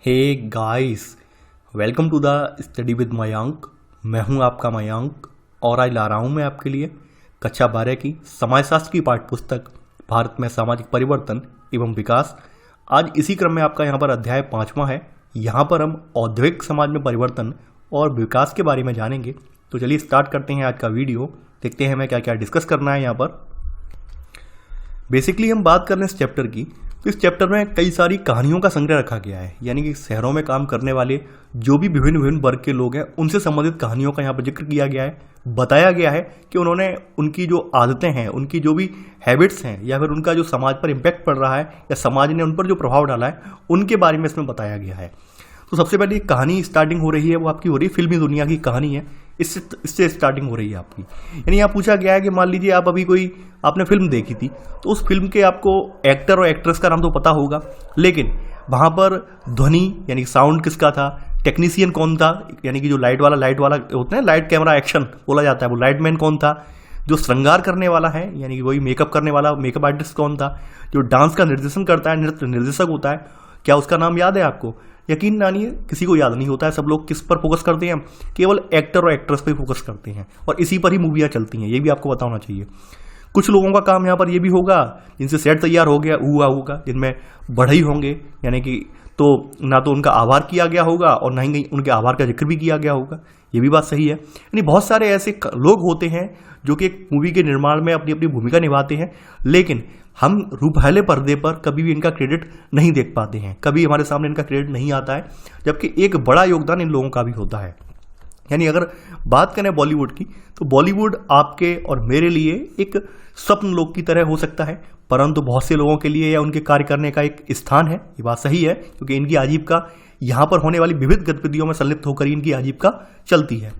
Hey guys, welcome to the study with Mayank. मैं हूं आपका मयांक और आज ला रहा हूं मैं आपके लिए कक्षा 12 की समाजशास्त्र की पाठ्य पुस्तक भारत में सामाजिक परिवर्तन एवं विकास। आज इसी क्रम में आपका यहां पर अध्याय 5वां है। यहां पर हम औद्योगिक समाज में परिवर्तन और विकास के बारे में जानेंगे। तो चलिए स्टार्ट करते हैं आज का वीडियो। देखते हैं हमें क्या क्या डिस्कस करना है। यहाँ पर बेसिकली हम बात कर रहे हैं इस चैप्टर की। तो इस चैप्टर में कई सारी कहानियों का संग्रह रखा गया है, यानी कि शहरों में काम करने वाले जो भी विभिन्न विभिन्न वर्ग के लोग हैं उनसे संबंधित कहानियों का यहाँ पर जिक्र किया गया है। बताया गया है कि उन्होंने उनकी जो आदतें हैं, उनकी जो भी हैबिट्स हैं, या फिर उनका जो समाज पर इम्पैक्ट पड़ रहा है या समाज ने उन पर जो प्रभाव डाला है उनके बारे में इसमें बताया गया है। तो सबसे पहले कहानी स्टार्टिंग हो रही है, वो आपकी हो रही है फिल्मी दुनिया की कहानी है। इससे स्टार्टिंग हो रही है आपकी। यानी यहाँ पूछा गया है कि मान लीजिए आप अभी कोई आपने फिल्म देखी थी, तो उस फिल्म के आपको एक्टर और एक्ट्रेस का नाम तो पता होगा, लेकिन वहाँ पर ध्वनि यानी साउंड किसका था, टेक्नीशियन कौन था, यानी कि जो लाइट वाला होते हैं, लाइट कैमरा एक्शन बोला जाता है, वो लाइटमैन कौन था, जो श्रृंगार करने वाला है यानी कि वही मेकअप करने वाला मेकअप आर्टिस्ट कौन था, जो डांस का निर्देशन करता है, नृत्य निर्देशक होता है, क्या उसका नाम याद है आपको? यकीन मानिए किसी को याद नहीं होता है। सब लोग किस पर फोकस करते हैं? केवल एक्टर और एक्ट्रेस पर फोकस करते हैं और इसी पर ही मूवियाँ चलती हैं। ये भी आपको पता होना चाहिए। कुछ लोगों का काम यहाँ पर ये भी होगा जिनसे सेट तैयार हो गया हुआ होगा, जिनमें बढ़ई होंगे, यानी कि तो ना तो उनका आभार किया गया होगा और ना ही उनके आभार का जिक्र भी किया गया होगा। ये भी बात सही है। यानी बहुत सारे ऐसे लोग होते हैं जो कि एक मूवी के निर्माण में अपनी अपनी भूमिका निभाते हैं, लेकिन हम रूपहले पर्दे पर कभी भी इनका क्रेडिट नहीं देख पाते हैं, कभी हमारे सामने इनका क्रेडिट नहीं आता है, जबकि एक बड़ा योगदान इन लोगों का भी होता है। यानी अगर बात करें बॉलीवुड की, तो बॉलीवुड आपके और मेरे लिए एक स्वप्न लोक की तरह हो सकता है, परंतु बहुत से लोगों के लिए या उनके कार्य करने का एक स्थान है। ये बात सही है, क्योंकि इनकी आजीविका यहाँ पर होने वाली विविध गतिविधियों में संलिप्त होकर ही इनकी आजीविका चलती है।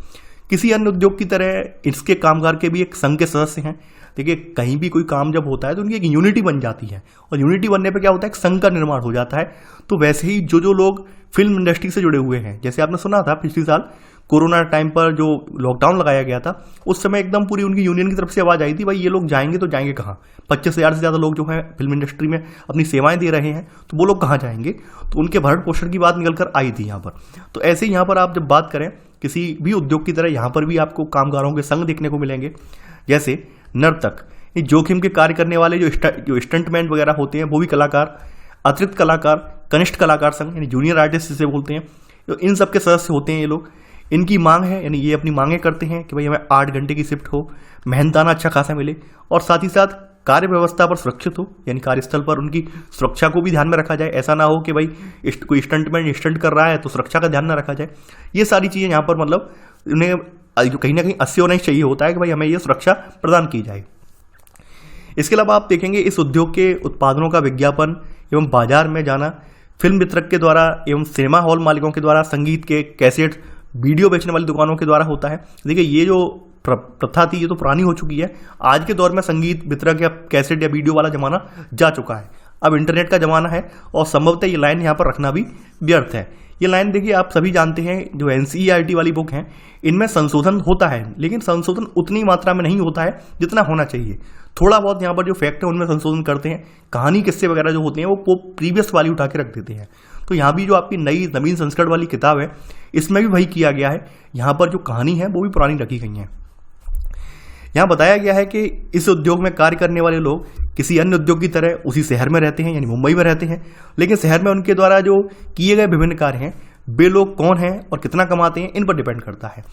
किसी अन्य उद्योग की तरह इसके कामगार के भी एक संघ के सदस्य हैं। देखिए, कहीं भी कोई काम जब होता है तो उनकी एक यूनिटी बन जाती है, और यूनिटी बनने पे क्या होता है, एक संघ का निर्माण हो जाता है। तो वैसे ही जो लोग फिल्म इंडस्ट्री से जुड़े हुए हैं, जैसे आपने सुना था पिछले साल कोरोना टाइम पर जो लॉकडाउन लगाया गया था, उस समय एकदम पूरी उनकी यूनियन की तरफ से आवाज आई थी, भाई ये लोग जाएंगे तो जाएंगे कहाँ? 25,000 से ज़्यादा लोग जो हैं फिल्म इंडस्ट्री में अपनी सेवाएं दे रहे हैं, तो वो लोग कहाँ जाएंगे? तो उनके भरण पोषण की बात निकल कर आई थी यहाँ पर। तो ऐसे ही यहाँ पर आप जब बात करें किसी भी उद्योग की तरह, यहाँ पर भी आपको कामगारों के संघ देखने को मिलेंगे। जैसे नर्तक, ये जोखिम के कार्य करने वाले जो स्टंटमैन वगैरह होते हैं, वो भी कलाकार, अतिरिक्त कलाकार, कनिष्ठ कलाकार संघ यानी जूनियर आर्टिस्ट जिसे बोलते हैं, तो इन सब के सदस्य होते हैं ये लोग। इनकी मांग है, यानी ये अपनी मांगे करते हैं कि भाई हमें 8 घंटे की शिफ्ट हो, मेहनताना अच्छा खासा मिले, और साथ ही साथ कार्य व्यवस्था पर सुरक्षित हो, यानी कार्यस्थल पर उनकी सुरक्षा को भी ध्यान में रखा जाए। ऐसा ना हो कि भाई कोई स्टंटमैन स्टंट कर रहा है तो सुरक्षा का ध्यान ना रखा जाए। ये सारी चीज़ें यहाँ पर मतलब उन्हें कहीं ना कहीं अस्य होना चाहिए होता है कि भाई हमें ये सुरक्षा प्रदान की जाए। इसके अलावा आप देखेंगे इस उद्योग के उत्पादनों का विज्ञापन एवं बाजार में जाना फिल्म वितरक के द्वारा एवं सिनेमा हॉल मालिकों के द्वारा, संगीत के कैसेट वीडियो बेचने वाली दुकानों के द्वारा होता है। देखिए, ये जो प्रथा थी ये तो पुरानी हो चुकी है। आज के दौर में संगीत वितरक या कैसेट या वीडियो वाला जमाना जा चुका है। अब इंटरनेट का जमाना है और संभवतः ये लाइन यहाँ पर रखना भी व्यर्थ है। ये लाइन देखिए, आप सभी जानते हैं, जो NCERT वाली बुक हैं इनमें संशोधन होता है, लेकिन संशोधन उतनी मात्रा में नहीं होता है जितना होना चाहिए। थोड़ा बहुत यहाँ पर जो फैक्ट है उनमें संशोधन करते हैं। कहानी किस्से वगैरह जो होते हैं वो प्रीवियस वाली उठा के रख देते हैं। तो यहाँ भी जो आपकी नई नवीन संस्करण वाली किताब है, इसमें भी वही किया गया है। यहाँ पर जो कहानी है वो भी पुरानी रखी गई है। यहाँ बताया गया है कि इस उद्योग में कार्य करने वाले लोग किसी अन्य उद्योग की तरह उसी शहर में रहते हैं, यानी मुंबई में रहते हैं, लेकिन शहर में उनके द्वारा जो किए गए विभिन्न कार्य हैं, वे लोग कौन हैं और कितना कमाते हैं, इन पर डिपेंड करता है।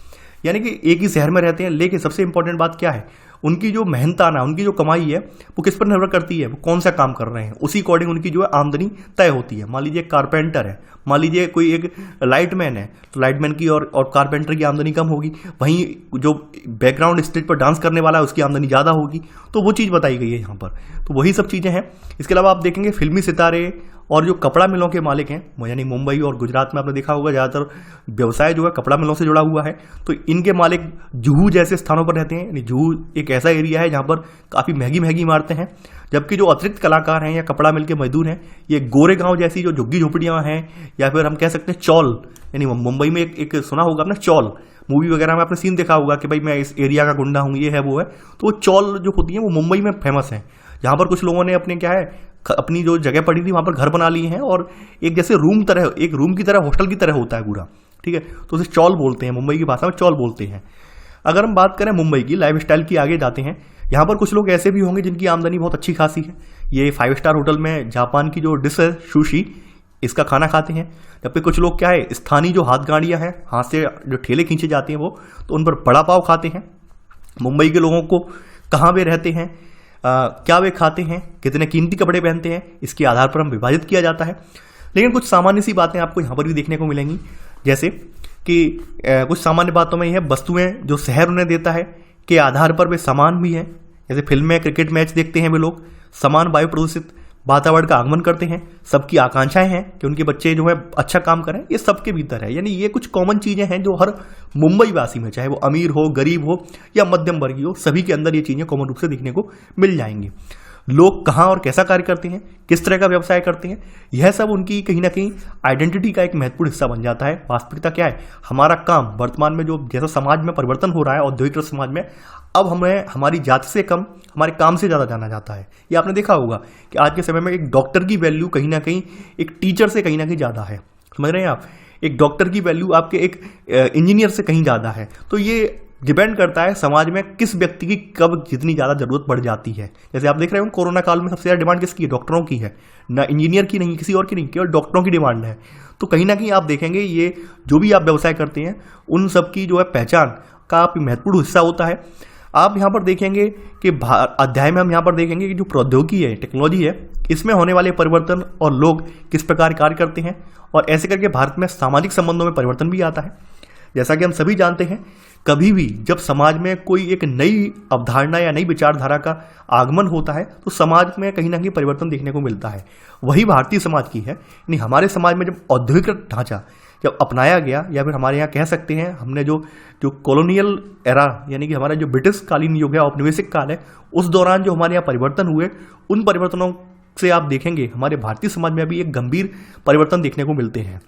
यानी कि एक ही शहर में रहते हैं, लेकिन सबसे इंपॉर्टेंट बात क्या है, उनकी जो मेहनताना, उनकी जो कमाई है वो किस पर निर्भर करती है, वो कौन सा काम कर रहे हैं, उसी अकॉर्डिंग उनकी जो है आमदनी तय होती है। मान लीजिए कारपेंटर है, मान लीजिए कोई एक लाइटमैन है, तो लाइटमैन की और कारपेंटर की आमदनी कम होगी। वहीं जो बैकग्राउंड स्टेज पर डांस करने वाला है उसकी आमदनी ज़्यादा होगी। तो वो चीज़ बताई गई है यहाँ पर। तो वही सब चीज़ें हैं। इसके अलावा आप देखेंगे फिल्मी सितारे और जो कपड़ा मिलों के मालिक हैं, यानी मुंबई और गुजरात में आपने देखा होगा ज़्यादातर व्यवसाय जो है कपड़ा मिलों से जुड़ा हुआ है। तो इनके मालिक जुहू जैसे स्थानों पर रहते हैं। यानी जुहू एक ऐसा एरिया है जहाँ पर काफ़ी महंगी महंगी इमारतें हैं, जबकि जो अतिरिक्त कलाकार हैं या कपड़ा मिल के मजदूर हैं, ये गोरेगांव जैसी जो झुग्गी झोपड़ियाँ हैं, या फिर हम कह सकते हैं चौल, यानी मुंबई में एक सुना होगा आपने चौल, मूवी वगैरह में आपने सीन देखा होगा कि भाई मैं इस एरिया का गुंडा हूँ, ये है वो है। तो वो चौल जो होती है वो मुंबई में फेमस है। यहाँ पर कुछ लोगों ने अपने क्या है अपनी जो जगह पड़ी थी वहाँ पर घर बना लिए हैं और एक जैसे एक रूम की तरह, हॉस्टल की तरह होता है पूरा, ठीक है। तो उसे चौल बोलते हैं, मुंबई की भाषा में चौल बोलते हैं। अगर हम बात करें मुंबई की लाइफस्टाइल की, आगे जाते हैं, यहाँ पर कुछ लोग ऐसे भी होंगे जिनकी आमदनी बहुत अच्छी खासी है। ये 5 स्टार होटल में जापान की जो डिश है सुशी, इसका खाना खाते हैं। जबकि कुछ लोग क्या है, स्थानीय जो हाथ गाड़ियाँ हैं, हाथ से जो ठेले खींचे जाते हैं वो, तो उन पर बड़ा पाव खाते हैं। मुंबई के लोगों को कहाँ वे रहते हैं, क्या वे खाते हैं, कितने कीमती कपड़े पहनते हैं, इसके आधार पर हम विभाजित किया जाता है। लेकिन कुछ सामान्य सी बातें आपको यहाँ पर भी देखने को मिलेंगी, जैसे कि कुछ सामान्य बातों में यह वस्तुएं जो शहर उन्हें देता है के आधार पर वे समान भी हैं। जैसे फिल्म में क्रिकेट मैच देखते हैं वे लोग, समान वायु प्रदूषित वातावरण का आगमन करते हैं, सबकी आकांक्षाएं हैं कि उनके बच्चे जो है अच्छा काम करें, ये सबके भीतर है। यानी ये कुछ कॉमन चीजें हैं जो हर मुंबई वासी में, चाहे वो अमीर हो, गरीब हो या मध्यम वर्गीय हो, सभी के अंदर ये चीजें कॉमन रूप से देखने को मिल जाएंगी। लोग कहाँ और कैसा कार्य करते हैं, किस तरह का व्यवसाय करते हैं, यह सब उनकी कहीं ना कहीं आइडेंटिटी का एक महत्वपूर्ण हिस्सा बन जाता है। वास्तविकता क्या है, हमारा काम वर्तमान में जो जैसा समाज में परिवर्तन हो रहा है, औद्योगिक समाज में, अब हमें हमारी जाति से कम हमारे काम से ज़्यादा जाना जाता है। ये आपने देखा होगा कि आज के समय में एक डॉक्टर की वैल्यू कहीं ना कहीं एक टीचर से कहीं ना कहीं ज़्यादा है। समझ रहे हैं आप, एक डॉक्टर की वैल्यू आपके एक इंजीनियर से कहीं ज़्यादा है। तो ये डिपेंड करता है समाज में किस व्यक्ति की कब जितनी ज़्यादा जरूरत पड़ जाती है। जैसे आप देख रहे हो कोरोना काल में सबसे ज़्यादा डिमांड किसकी है, डॉक्टरों की है, ना इंजीनियर की नहीं, किसी और की नहीं, केवल डॉक्टरों की डिमांड है। तो कहीं ना कहीं आप देखेंगे ये जो भी आप व्यवसाय करते हैं उन सब की जो है पहचान का आप महत्वपूर्ण हिस्सा होता है। आप यहाँ पर देखेंगे कि अध्याय में हम यहाँ पर देखेंगे कि जो प्रौद्योगिकी है, टेक्नोलॉजी है, इसमें होने वाले परिवर्तन और लोग किस प्रकार कार्य करते हैं, और ऐसे करके भारत में सामाजिक संबंधों में परिवर्तन भी आता है। जैसा कि हम सभी जानते हैं, कभी भी जब समाज में कोई एक नई अवधारणा या नई विचारधारा का आगमन होता है तो समाज में कहीं ना कहीं परिवर्तन देखने को मिलता है। वही भारतीय समाज की है। यानी हमारे समाज में जब औद्योगिक ढांचा जब अपनाया गया, या फिर हमारे यहाँ कह सकते हैं हमने जो कॉलोनियल एरा, यानी कि हमारा जो ब्रिटिश कालीन युग है, औपनिवेशिक काल है, उस दौरान जो हमारे यहाँ परिवर्तन हुए, उन परिवर्तनों से आप देखेंगे हमारे भारतीय समाज में भी एक गंभीर परिवर्तन देखने को मिलते हैं।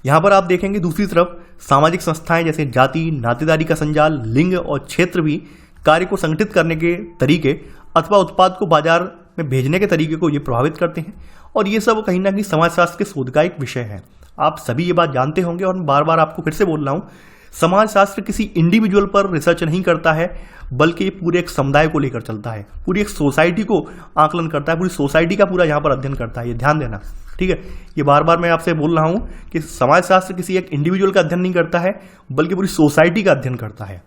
यहाँ पर आप देखेंगे दूसरी तरफ सामाजिक संस्थाएं जैसे जाति, नातेदारी का संजाल, लिंग और क्षेत्र भी कार्य को संगठित करने के तरीके अथवा उत्पाद को बाजार में भेजने के तरीके को ये प्रभावित करते हैं। और ये सब कहीं ना कहीं समाजशास्त्र के शोध का एक विषय है। आप सभी ये बात जानते होंगे और मैं बार बार आपको फिर से बोल रहा हूँ, समाजशास्त्र किसी इंडिविजुअल पर रिसर्च नहीं करता है, बल्कि ये पूरे एक समुदाय को लेकर चलता है, पूरी एक सोसाइटी को आकलन करता है, पूरी सोसाइटी का पूरा यहाँ पर अध्ययन करता है। ये ध्यान देना, ठीक है। ये बार बार मैं आपसे बोल रहा हूँ कि समाजशास्त्र किसी एक इंडिविजुअल का अध्ययन नहीं करता है, बल्कि पूरी सोसाइटी का अध्ययन करता है।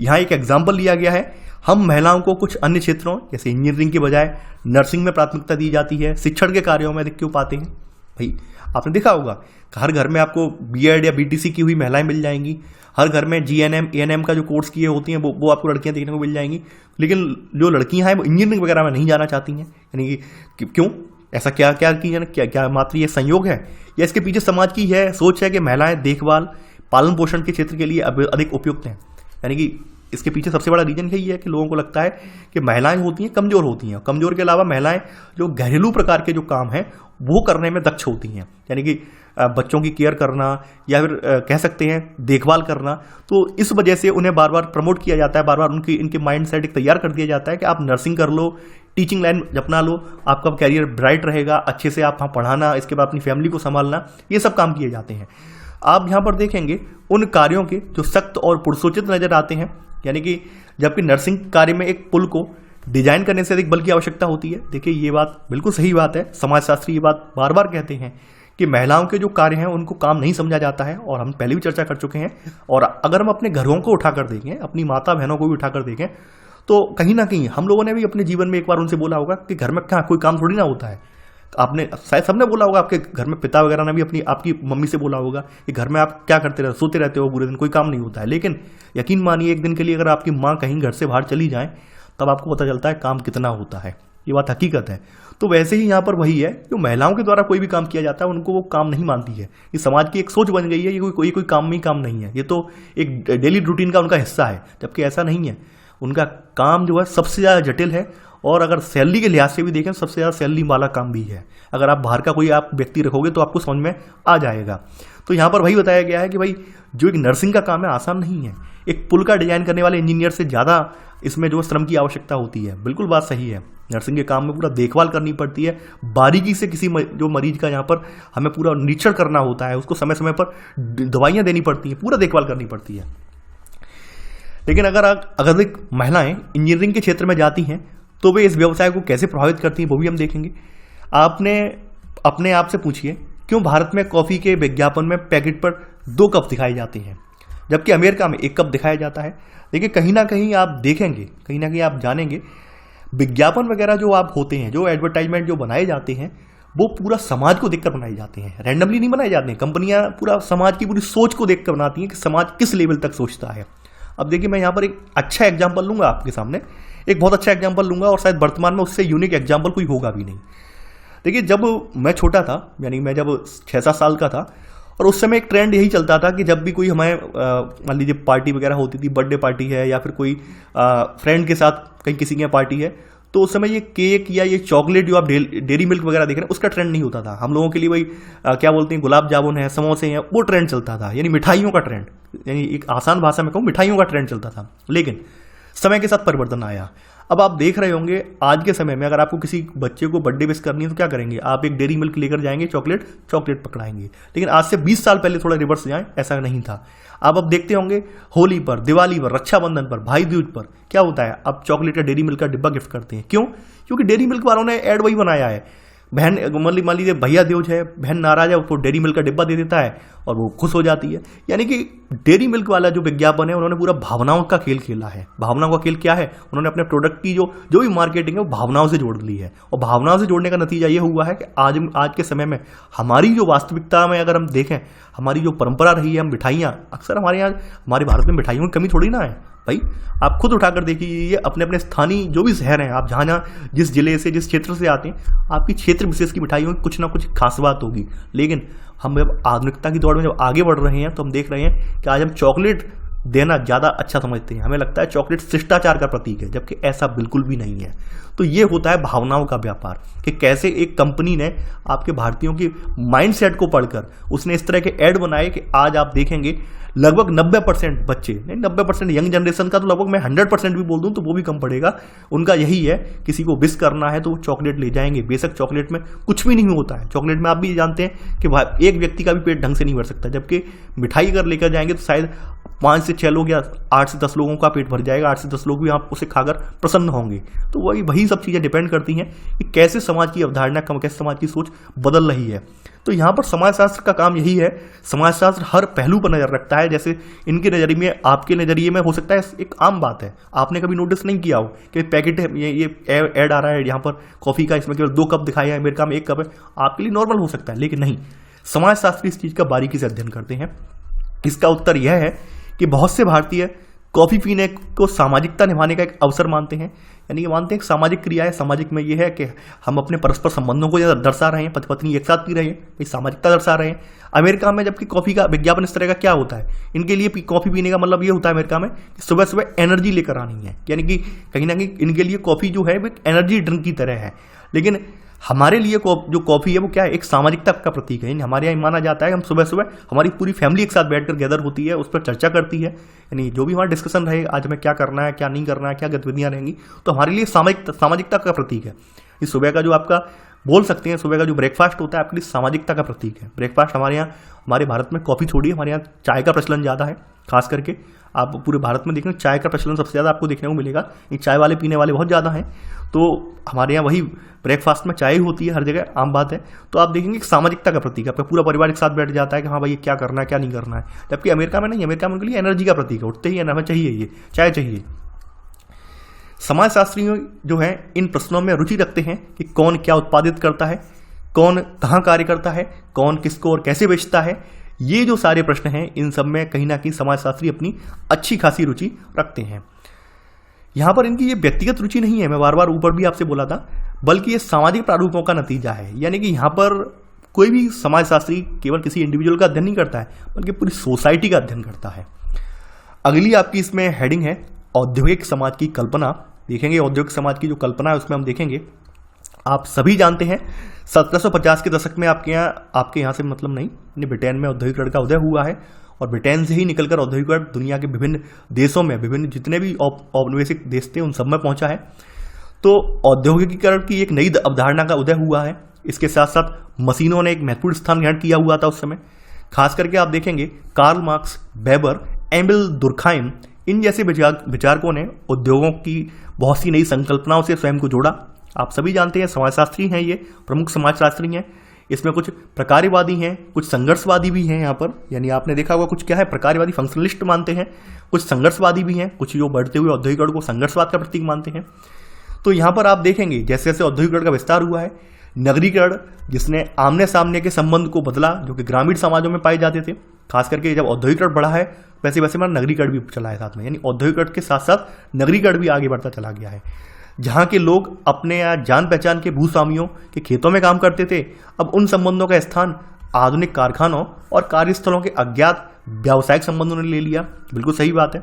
यहाँ एक एग्जाम्पल लिया गया है, हम महिलाओं को कुछ अन्य क्षेत्रों जैसे इंजीनियरिंग के बजाय नर्सिंग में प्राथमिकता दी जाती है, शिक्षण के कार्यों में अधिक क्यों पाते हैं। भाई आपने देखा होगा हर घर में आपको बीएड या बीटीसी की हुई महिलाएं मिल जाएंगी, हर घर में जीएनएम एएनएम का जो कोर्स किए होती हैं वो आपको लड़कियां देखने को मिल जाएंगी। लेकिन जो लड़कियां हैं वो इंजीनियरिंग वगैरह में नहीं जाना चाहती हैं। यानी कि क्यों, ऐसा क्या क्या क्या मात्र ये संयोग है या इसके पीछे समाज की है सोच है कि महिलाएं देखभाल पालन पोषण के क्षेत्र के लिए अधिक उपयुक्त हैं। यानी कि इसके पीछे सबसे बड़ा रीजन यही है कि लोगों को लगता है कि महिलाएं होती हैं कमजोर होती हैं, कमजोर के अलावा महिलाएं जो घरेलू प्रकार के जो काम हैं वो करने में दक्ष होती हैं। यानी कि बच्चों की केयर करना या फिर कह सकते हैं देखभाल करना। तो इस वजह से उन्हें बार बार प्रमोट किया जाता है, बार बार इनके माइंड सेट तैयार कर दिया जाता है कि आप नर्सिंग कर लो, टीचिंग लाइन अपना लो, आपका कैरियर ब्राइट रहेगा, अच्छे से आप वहाँ पढ़ाना, इसके बाद अपनी फैमिली को संभालना, ये सब काम किए जाते हैं। आप यहाँ पर देखेंगे उन कार्यों के जो सख्त और पुरुषोचित नजर आते हैं। यानी कि जबकि नर्सिंग कार्य में एक पुल को डिजाइन करने से अधिक बल की आवश्यकता होती है। देखिए ये बात बिल्कुल सही बात है, समाजशास्त्री ये बात बार बार कहते हैं कि महिलाओं के जो कार्य हैं उनको काम नहीं समझा जाता है, और हम पहले भी चर्चा कर चुके हैं। और अगर हम अपने घरों को उठाकर देखें, अपनी माता बहनों को भी उठाकर देखें, तो कहीं ना कहीं हम लोगों ने भी अपने जीवन में एक बार उनसे बोला होगा कि घर में क्या कोई काम थोड़ी ना होता है। आपने शायद सबने बोला होगा, आपके घर में पिता वगैरह ने भी आपकी मम्मी से बोला होगा कि घर में आप क्या करते रहते, सोते रहते हो पूरे दिन, कोई काम नहीं होता है। लेकिन यकीन मानिए एक दिन के लिए अगर आपकी माँ कहीं घर से बाहर चली जाए तब आपको पता चलता है काम कितना होता है। ये बात हकीकत है। तो वैसे ही यहाँ पर वही है, जो महिलाओं के द्वारा कोई भी काम किया जाता है उनको वो काम नहीं मानती है। ये समाज की एक सोच बन गई है, ये कोई काम में काम नहीं है, ये तो एक डेली रूटीन का उनका हिस्सा है। जबकि ऐसा नहीं है, उनका काम जो है सबसे ज़्यादा जटिल है, और अगर सैलरी के लिहाज से भी देखें सबसे ज़्यादा सैलरी वाला काम भी है। अगर आप बाहर का कोई आप व्यक्ति रखोगे तो आपको समझ में आ जाएगा। तो यहाँ पर वही बताया गया है कि भाई जो एक नर्सिंग का काम है आसान नहीं है। एक पुल का डिजाइन करने वाले इंजीनियर से ज़्यादा इसमें जो श्रम की आवश्यकता होती है। बिल्कुल बात सही है। नर्सिंग के काम में पूरा देखभाल करनी पड़ती है, बारीकी से किसी जो मरीज का यहाँ पर हमें पूरा निरीक्षण करना होता है, उसको समय समय पर दवाइयाँ देनी पड़ती हैं, पूरा देखभाल करनी पड़ती है। लेकिन अगर एक महिलाएं इंजीनियरिंग के क्षेत्र में जाती हैं तो वे इस व्यवसाय को कैसे प्रभावित करती हैं वो भी हम देखेंगे। आपने अपने आप से पूछिए, क्यों भारत में कॉफ़ी के विज्ञापन में पैकेट पर 2 कप दिखाए जाते हैं जबकि अमेरिका में 1 कप दिखाया जाता है। देखिए कहीं ना कहीं आप देखेंगे, कहीं ना कहीं आप जानेंगे, विज्ञापन वगैरह जो आप होते हैं, जो एडवर्टाइजमेंट जो बनाए जाते हैं वो पूरा समाज को देखकर बनाए जाते हैं, रैंडमली नहीं बनाए जाते हैं। कंपनियां पूरा समाज की पूरी सोच को देखकर बनाती हैं कि समाज किस लेवल तक सोचता है। अब देखिए मैं यहाँ पर एक अच्छा एग्जाम्पल लूंगा आपके सामने, एक बहुत अच्छा एग्जाम्पल लूंगा और शायद वर्तमान में उससे यूनिक एग्जाम्पल कोई होगा भी नहीं। देखिए जब मैं छोटा था, यानी मैं जब 6-7 साल का था, और उस समय एक ट्रेंड यही चलता था कि जब भी कोई हमें मान लीजिए पार्टी वगैरह होती थी, बर्थडे पार्टी है या फिर कोई फ्रेंड के साथ कहीं किसी की पार्टी है, तो उस समय ये केक या ये चॉकलेट जो आप डेरी मिल्क वगैरह देख रहे हैं उसका ट्रेंड नहीं होता था। हम लोगों के लिए वही क्या बोलते हैं, गुलाब जामुन है, समोसे हैं, वो ट्रेंड चलता था, यानी मिठाइयों का ट्रेंड, यानी एक आसान भाषा में कहूँ मिठाइयों का ट्रेंड चलता था। लेकिन समय के साथ परिवर्तन आया। अब आप देख रहे होंगे आज के समय में अगर आपको किसी बच्चे को बर्थडे विश करनी है तो क्या करेंगे, आप एक डेरी मिल्क लेकर जाएंगे, चॉकलेट पकड़ाएंगे। लेकिन आज से 20 साल पहले थोड़ा रिवर्स जाएं, ऐसा नहीं था। आप अब देखते होंगे होली पर, दिवाली पर, रक्षाबंधन पर, भाई दूज पर क्या होता है, अब चॉकलेट या डेरी मिल्क का डिब्बा गिफ्ट करते हैं। क्यों? क्योंकि डेरी मिल्क वालों ने ऐड वही बनाया है, बहन मान लीजिए भैया दूज है, बहन नाराज है, उसको डेरी मिल्क का डिब्बा दे देता है और वो खुश हो जाती है। यानी कि डेरी मिल्क वाला जो विज्ञापन है उन्होंने पूरा भावनाओं का खेल खेला है। भावनाओं का खेल क्या है, उन्होंने अपने प्रोडक्ट की जो भी मार्केटिंग है वो भावनाओं से जोड़ ली है, और भावनाओं से जोड़ने का नतीजा ये हुआ है कि आज के समय में हमारी जो वास्तविकता में अगर हम देखें, हमारी जो परंपरा रही है, हम मिठाइयाँ अक्सर हमारे यहाँ, हमारे भारत में मिठाइयों की कमी थोड़ी ना है भाई। आप खुद उठाकर देखिए, अपने अपने स्थानीय जो भी शहर हैं, आप जहाँ जिस जिले से, जिस क्षेत्र से आते हैं, आपकी क्षेत्र विशेष की मिठाइयों में कुछ ना कुछ खास बात होगी। लेकिन हम जब आधुनिकता की दौड़ में जब आगे बढ़ रहे हैं तो हम देख रहे हैं कि आज हम चॉकलेट देना ज़्यादा अच्छा समझते हैं। हमें लगता है चॉकलेट शिष्टाचार का प्रतीक है, जबकि ऐसा बिल्कुल भी नहीं है। तो ये होता है भावनाओं का व्यापार, कि कैसे एक कंपनी ने आपके भारतीयों की माइंडसेट को पढ़कर उसने इस तरह के ऐड बनाए कि आज आप देखेंगे लगभग 90% बच्चे, नहीं 90% यंग जनरेशन का, तो लगभग मैं 100% भी बोल दूं तो वो भी कम पड़ेगा, उनका यही है, किसी को विश करना है तो वो चॉकलेट ले जाएंगे। बेशक चॉकलेट में कुछ भी नहीं होता है, चॉकलेट में आप भी जानते हैं कि एक व्यक्ति का भी पेट ढंग से नहीं भर सकता, जबकि मिठाई अगर लेकर जाएंगे तो शायद 5 से 6 लोग या 8 से 10 लोगों का पेट भर जाएगा, 8 से 10 लोग भी आप उसे खाकर प्रसन्न होंगे। तो वही सब चीज़ें डिपेंड करती हैं कि कैसे समाज की अवधारणा, कैसे समाज की सोच बदल रही है। तो यहाँ पर समाजशास्त्र का काम यही है, समाजशास्त्र हर पहलू पर नज़र रखता है। जैसे इनके नज़रिए में, आपके नज़रिए में हो सकता है एक आम बात है, आपने कभी नोटिस नहीं किया हो कि पैकेट है, ये ऐड आ रहा है यहाँ पर कॉफ़ी का, इसमें केवल 2 कप दिखाया है, अमेरिका में 1 कप है, आपके लिए नॉर्मल हो सकता है, लेकिन नहीं, समाजशास्त्री इस चीज़ का बारीकी से अध्ययन करते हैं। इसका उत्तर यह है कि बहुत से भारतीय कॉफ़ी पीने को सामाजिकता निभाने का एक अवसर मानते हैं, यानी कि मानते हैं कि सामाजिक क्रिया है। सामाजिक में ये है कि हम अपने परस्पर संबंधों को दर्शा रहे हैं, पति पत्नी एक साथ पी रहे हैं, ये सामाजिकता दर्शा रहे हैं। अमेरिका में जबकि कॉफ़ी का विज्ञापन इस तरह का क्या होता है, इनके लिए कॉफ़ी पीने का मतलब ये होता है अमेरिका में कि सुबह सुबह एनर्जी लेकर आनी है, यानी कि कहीं ना कहीं इनके लिए कॉफ़ी जो है वो एक एनर्जी ड्रिंक की तरह है। लेकिन हमारे लिए जो कॉफ़ी है वो क्या है, एक सामाजिकता का प्रतीक है। हमारे यहाँ माना जाता है हम सुबह सुबह हमारी पूरी फैमिली एक साथ बैठकर गैदर होती है, उस पर चर्चा करती है, यानी जो भी हमारा डिस्कशन रहे, आज हमें क्या करना है, क्या नहीं करना है, क्या गतिविधियाँ रहेंगी, तो हमारे लिए सामाजिकता का प्रतीक है। इस सुबह का जो आपका बोल सकते हैं, सुबह का जो ब्रेकफास्ट होता है आपके लिए सामाजिकता का प्रतीक है। ब्रेकफास्ट हमारे यहाँ, हमारे भारत में कॉफ़ी छोड़िए, हमारे यहाँ चाय का प्रचलन ज़्यादा है। खास करके आप पूरे भारत में देखें, चाय का प्रचलन सबसे ज़्यादा आपको देखने को मिलेगा। ये चाय वाले पीने वाले बहुत ज़्यादा हैं, तो हमारे यहाँ वही ब्रेकफास्ट में चाय होती है हर जगह, आम बात है। तो आप देखेंगे कि सामाजिकता का प्रतीक है, आपका पूरा परिवार एक साथ बैठ जाता है कि हाँ भाई ये क्या करना है, क्या नहीं करना है। जबकि अमेरिका में नहीं, अमेरिका में उनके लिए एनर्जी का प्रतीक है, उठते ही हमें चाहिए, ये चाय चाहिए। समाजशास्त्री जो हैं इन प्रश्नों में रुचि रखते हैं कि कौन क्या उत्पादित करता है, कौन कहाँ कार्य करता है, कौन किसको और कैसे बेचता है। ये जो सारे प्रश्न हैं, इन सब में कहीं ना कहीं समाजशास्त्री अपनी अच्छी खासी रुचि रखते हैं। यहाँ पर इनकी ये व्यक्तिगत रुचि नहीं है, मैं बार बार ऊपर भी आपसे बोला था, बल्कि ये सामाजिक प्रारूपों का नतीजा है। यानी कि यहाँ पर कोई भी समाजशास्त्री केवल किसी इंडिविजुअल का अध्ययन नहीं करता है, बल्कि पूरी सोसाइटी का अध्ययन करता है। अगली आपकी इसमें हेडिंग है औद्योगिक समाज की कल्पना। देखेंगे औद्योगिक समाज की जो कल्पना है उसमें हम देखेंगे, आप सभी जानते हैं 1750 के दशक में आपके यहाँ से मतलब नहीं, ब्रिटेन में औद्योगिकरण का उदय हुआ है, और ब्रिटेन से ही निकलकर औद्योगिकरण दुनिया के विभिन्न देशों में, विभिन्न जितने भी औपनिवेशिक देश थे उन सब में पहुंचा है। तो औद्योगिकीकरण की एक नई अवधारणा का उदय हुआ है। इसके साथ साथ मशीनों ने एक महत्वपूर्ण स्थान ग्रहण किया हुआ था उस समय। खास करके आप देखेंगे Karl Marx, Weber, Emile Durkheim, इन जैसे विचारकों ने उद्योगों की बहुत सी नई संकल्पनाओं से स्वयं को जोड़ा। आप सभी जानते हैं समाजशास्त्री हैं, ये प्रमुख समाजशास्त्री हैं। इसमें कुछ प्रकार्यवादी हैं, कुछ संघर्षवादी भी हैं यहाँ पर। यानी आपने देखा होगा कुछ क्या है, प्रकार्यवादी फंक्शनलिस्ट मानते हैं, कुछ संघर्षवादी भी हैं, कुछ जो बढ़ते हुए औद्योगिकरण को संघर्षवाद का प्रतीक मानते हैं। तो यहाँ पर आप देखेंगे जैसे जैसे औद्योगिकरण का विस्तार हुआ है, नगरीकरण जिसने आमने सामने के संबंध को बदला जो कि ग्रामीण समाजों में पाए जाते थे, खास करके जब औद्योगिकरण बढ़ा है वैसे वैसे हमारा नगरीकरण भी चला है साथ में। यानी औद्योगिकरण के साथ साथ नगरीकरण भी आगे बढ़ता चला गया है। जहाँ के लोग अपने या जान पहचान के भूस्वामियों के खेतों में काम करते थे, अब उन संबंधों का स्थान आधुनिक कारखानों और कार्यस्थलों के अज्ञात व्यावसायिक संबंधों ने ले लिया। बिल्कुल सही बात है।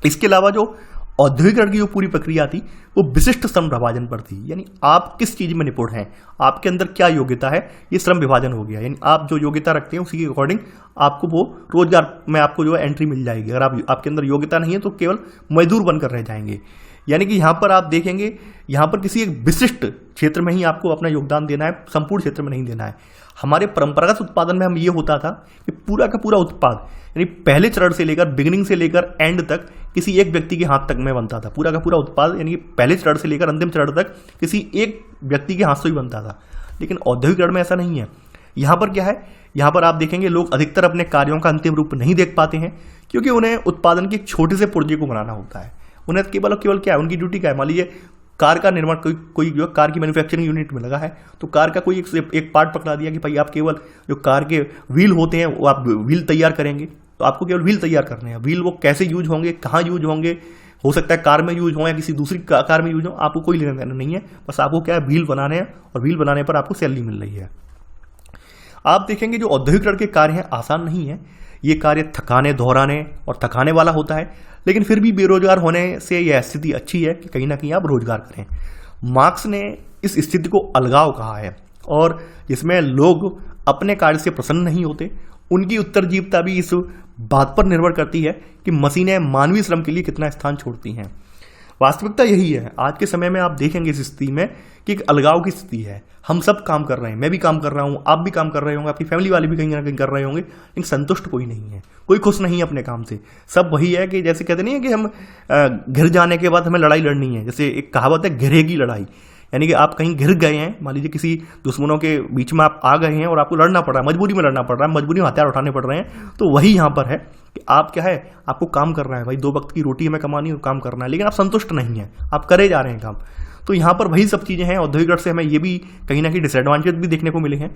इसके अलावा जो औद्योगिकरण की जो पूरी प्रक्रिया थी वो विशिष्ट श्रम विभाजन पर थी। यानी आप किस चीज में निपुण हैं, आपके अंदर क्या योग्यता है, ये श्रम विभाजन हो गया। यानी आप जो योग्यता रखते हैं उसी के अकॉर्डिंग आपको वो रोजगार में आपको जो है एंट्री मिल जाएगी। अगर आपके अंदर योग्यता नहीं है तो केवल मजदूर बनकर रह जाएंगे। यानी कि यहाँ पर आप देखेंगे, यहाँ पर किसी एक विशिष्ट क्षेत्र में ही आपको अपना योगदान देना है, संपूर्ण क्षेत्र में नहीं देना है। हमारे परंपरागत उत्पादन में हम ये होता था कि पूरा का पूरा उत्पाद यानी पहले चरण से लेकर बिगिनिंग से लेकर एंड तक किसी एक व्यक्ति के हाथ तक में बनता था। पूरा का पूरा उत्पाद यानी पहले चरण से लेकर अंतिम चरण तक किसी एक व्यक्ति के हाथ से ही बनता था। लेकिन औद्योगिकरण में ऐसा नहीं है। यहाँ पर क्या है, यहाँ पर आप देखेंगे लोग अधिकतर अपने कार्यों का अंतिम रूप नहीं देख पाते हैं क्योंकि उन्हें उत्पादन के एक छोटे से पुर्जे को बनाना होता है। उन्हें केवल क्या है, उनकी ड्यूटी क्या है, मान लीजिए कार का निर्माण कोई जो कार की मैन्युफैक्चरिंग यूनिट में लगा है तो कार का कोई एक पार्ट पकड़ा दिया कि भाई आप केवल जो कार के व्हील होते हैं वो आप व्हील तैयार करेंगे, तो आपको केवल व्हील तैयार करने हैं। व्हील वो कैसे यूज होंगे, कहाँ यूज होंगे, हो सकता है कार में यूज हो या किसी दूसरी कार में यूज हो, आपको कोई लेना देना नहीं है। बस आपको क्या है, व्हील बनाने हैं और व्हील बनाने पर आपको सैलरी मिल रही है। आप देखेंगे जो औद्योगिकरण के कार्य हैं आसान नहीं है। ये कार्य थकाने, दोहराने और थकाने वाला होता है, लेकिन फिर भी बेरोजगार होने से यह स्थिति अच्छी है कि कहीं ना कहीं आप रोजगार करें। मार्क्स ने इस स्थिति को अलगाव कहा है और जिसमें लोग अपने कार्य से प्रसन्न नहीं होते। उनकी उत्तरजीविता भी इस बात पर निर्भर करती है कि मशीनें मानवीय श्रम के लिए कितना स्थान छोड़ती हैं। वास्तविकता यही है। आज के समय में आप देखेंगे इस स्थिति में कि एक अलगाव की स्थिति है। हम सब काम कर रहे हैं, मैं भी काम कर रहा हूँ, आप भी काम कर रहे होंगे, आपकी फैमिली वाले भी कहीं ना कहीं कर रहे होंगे, लेकिन संतुष्ट कोई नहीं है, कोई खुश नहीं है अपने काम से। सब वही है कि जैसे कहते नहीं है कि हम घर जाने के बाद हमें लड़ाई लड़नी है। जैसे एक कहावत है, घिरे की लड़ाई, यानी कि आप कहीं घिर गए हैं, मान लीजिए किसी दुश्मनों के बीच में आप आ गए हैं और आपको लड़ना पड़ रहा है, मजबूरी में लड़ना पड़ रहा है, मजबूरी में हथियार उठाने पड़ रहे हैं। तो वही यहाँ पर है कि आप क्या है, आपको काम करना है भाई, 2 वक्त की रोटी हमें कमानी और काम करना है, लेकिन आप संतुष्ट नहीं हैं, आप करे जा रहे हैं काम। तो यहाँ पर वही सब चीज़ें हैं। औद्योगिकरण से हमें ये भी कहीं ना कहीं डिसएडवांटेज भी देखने को मिले हैं।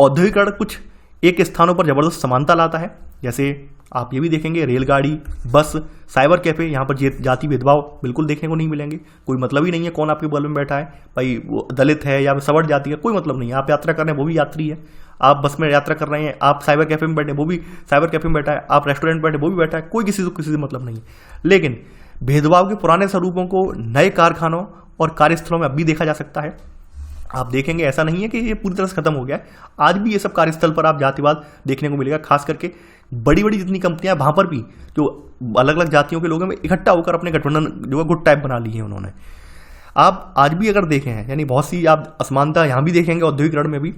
औद्योगिकरण कुछ एक स्थानों पर जबरदस्त समानता लाता है, जैसे आप ये भी देखेंगे रेलगाड़ी, बस, साइबर कैफे, यहाँ पर जाति भेदभाव बिल्कुल देखने को नहीं मिलेंगे। कोई मतलब ही नहीं है कौन आपके बगल में बैठा है, भाई वो दलित है या सवर्ण जाति है, कोई मतलब नहीं है। आप यात्रा कर रहे हैं, वो भी यात्री है। आप बस में यात्रा कर रहे हैं, आप साइबर कैफे में बैठे, वो भी साइबर कैफे में बैठा है, आप रेस्टोरेंट में बैठे, वो भी बैठा है, कोई किसी से मतलब नहीं है। लेकिन भेदभाव के पुराने स्वरूपों को नए कारखानों और कार्यस्थलों में अब भी देखा जा सकता है। आप देखेंगे ऐसा नहीं है कि ये पूरी तरह से खत्म हो गया है। आज भी ये सब कार्यस्थल पर आप जातिवाद देखने को मिलेगा। खास करके बड़ी बड़ी जितनी कंपनियां, वहां पर भी जो अलग अलग जातियों के लोगों में इकट्ठा होकर अपने गठबंधन जो है गुट टाइप बना लिए हैं उन्होंने। आप आज भी अगर देखें हैं, यानी बहुत सी आप असमानता यहाँ भी देखेंगे। औद्योगिकरण में भी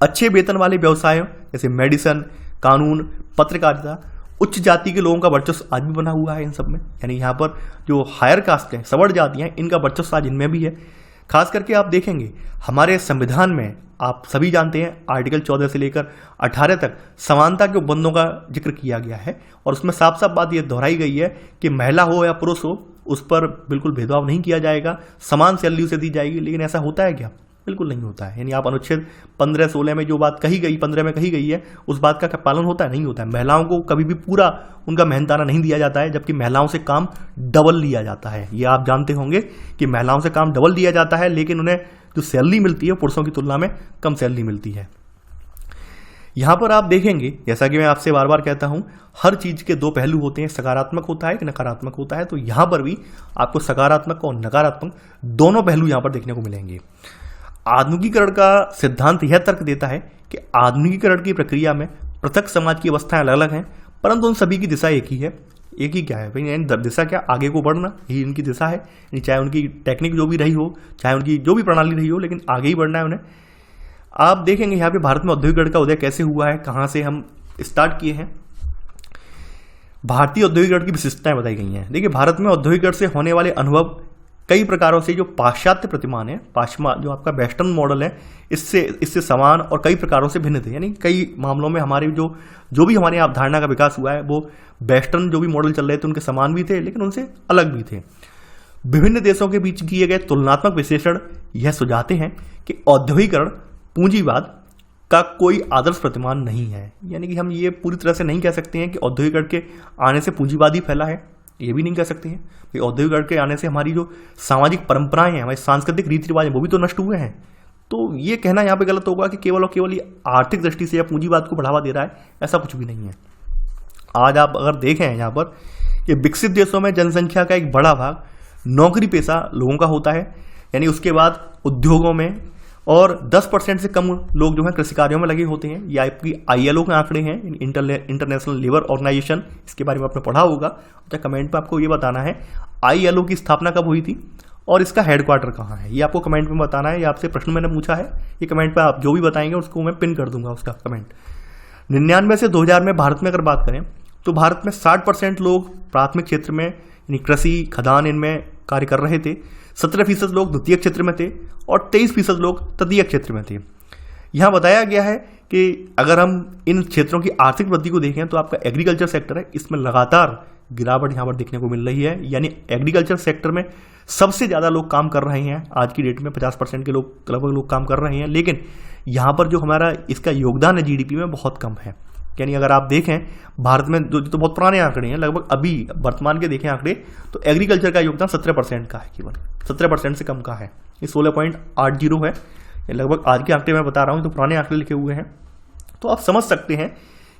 अच्छे वेतन वाले व्यवसायों जैसे मेडिसिन, कानून, पत्रकारिता, उच्च जाति के लोगों का वर्चस्व आज भी बना हुआ है इन सब में। यानी यहाँ पर जो हायर कास्ट हैं, सवर्ण जातियाँ हैं, इनका वर्चस्व आज इनमें भी है। खास करके आप देखेंगे हमारे संविधान में, आप सभी जानते हैं, आर्टिकल 14 से लेकर 18 तक समानता के उपबंधों का जिक्र किया गया है और उसमें साफ साफ बात यह दोहराई गई है कि महिला हो या पुरुष हो, उस पर बिल्कुल भेदभाव नहीं किया जाएगा, समान सैलरी उसे दी जाएगी। लेकिन ऐसा होता है क्या? बिल्कुल नहीं होता है। यानी आप अनुच्छेद 15-16 में जो बात कही गई, 15 में कही गई है, उस बात का क्या पालन होता है? नहीं होता है। महिलाओं को कभी भी पूरा उनका मेहनताना नहीं दिया जाता है, जबकि महिलाओं से काम डबल लिया जाता है। ये आप जानते होंगे कि महिलाओं से काम डबल दिया जाता है, लेकिन उन्हें जो सैलरी मिलती है पुरुषों की तुलना में कम सैलरी मिलती है। यहाँ पर आप देखेंगे, जैसा कि मैं आपसे बार बार कहता हूँ, हर चीज के 2 पहलू होते हैं, सकारात्मक होता है कि नकारात्मक होता है। तो यहाँ पर भी आपको सकारात्मक और नकारात्मक दोनों पहलू यहाँ पर देखने को मिलेंगे। आधुनिकीकरण का सिद्धांत यह तर्क देता है कि आधुनिकीकरण की प्रक्रिया में पृथक समाज की अवस्थाएं अलग अलग हैं, परंतु उन सभी की दिशा एक ही है। एक ही क्या है भाई, यानी दिशा क्या, आगे को बढ़ना, यही इनकी दिशा है। यानी चाहे उनकी टेक्निक जो भी रही हो, चाहे उनकी जो भी प्रणाली रही हो, लेकिन आगे ही बढ़ना है उन्हें। आप देखेंगे यहाँ पे भारत में औद्योगिक का उदय कैसे हुआ है, कहाँ से हम स्टार्ट किए हैं। भारतीय औद्योगिक की विशेषताएं बताई गई हैं। देखिए, भारत में औद्योगिक से होने वाले अनुभव कई प्रकारों से जो पाश्चात्य प्रतिमान है, पाश्चात्य जो आपका वेस्टर्न मॉडल है, इससे समान और कई प्रकारों से भिन्न थे। यानी कई मामलों में हमारी जो भी हमारी अवधारणा का विकास हुआ है वो वेस्टर्न जो भी मॉडल चल रहे थे उनके समान भी थे, लेकिन उनसे अलग भी थे। विभिन्न देशों के बीच किए गए तुलनात्मक विश्लेषण यह सुझाते हैं कि औद्योगिकरण पूंजीवाद का कोई आदर्श प्रतिमान नहीं है। यानी कि हम ये पूरी तरह से नहीं कह सकते हैं कि औद्योगिकरण के आने से पूंजीवाद ही फैला है, ये भी नहीं कह सकते हैं कि औद्योगिकरण के आने से हमारी जो सामाजिक परंपराएं हैं, हमारे सांस्कृतिक रीति रिवाज हैं, वो भी तो नष्ट हुए हैं। तो ये कहना यहाँ पे गलत होगा कि केवल और केवल ये आर्थिक दृष्टि से या पूंजीवाद को बढ़ावा दे रहा है, ऐसा कुछ भी नहीं है। आज आप अगर देखें यहाँ पर, ये विकसित देशों में जनसंख्या का एक बड़ा भाग नौकरी पेशा लोगों का होता है, यानी उसके बाद उद्योगों में, और 10% से कम लोग जो हैं कृषि कार्यों में लगे होते हैं। ये आपकी ILO के आंकड़े हैं, इंटरनेशनल लेबर ऑर्गेनाइजेशन, इसके बारे में आपने पढ़ा होगा। अच्छा, कमेंट पे आपको ये बताना है ILO की स्थापना कब हुई थी और इसका हेडक्वार्टर कहाँ है, ये आपको कमेंट में बताना है। ये आपसे प्रश्न मैंने पूछा है, ये कमेंट पे आप जो भी बताएंगे उसको मैं पिन कर दूंगा उसका कमेंट। 99 से 2000 में भारत में अगर बात करें तो भारत में 60% लोग प्राथमिक क्षेत्र में यानी कृषि खदान इनमें कार्य कर रहे थे, 17% लोग द्वितीय क्षेत्र में थे और 23% लोग तृतीय क्षेत्र में थे। यहाँ बताया गया है कि अगर हम इन क्षेत्रों की आर्थिक वृद्धि को देखें तो आपका एग्रीकल्चर सेक्टर है, इसमें लगातार गिरावट यहाँ पर देखने को मिल रही है। यानी एग्रीकल्चर सेक्टर में सबसे ज़्यादा लोग काम कर रहे हैं आज की डेट में, 50% के लोग लगभग लोग काम कर रहे हैं, लेकिन यहाँ पर जो हमारा इसका योगदान है GDP में बहुत कम है। यानी अगर आप देखें भारत में जो तो बहुत पुराने आंकड़े हैं, लगभग अभी वर्तमान के देखें आंकड़े, तो एग्रीकल्चर का योगदान 17% का है, केवल 17% से कम का है। ये 16.80 है, लगभग आज के आंकड़े मैं बता रहा हूँ, तो पुराने आंकड़े लिखे हुए हैं। तो आप समझ सकते हैं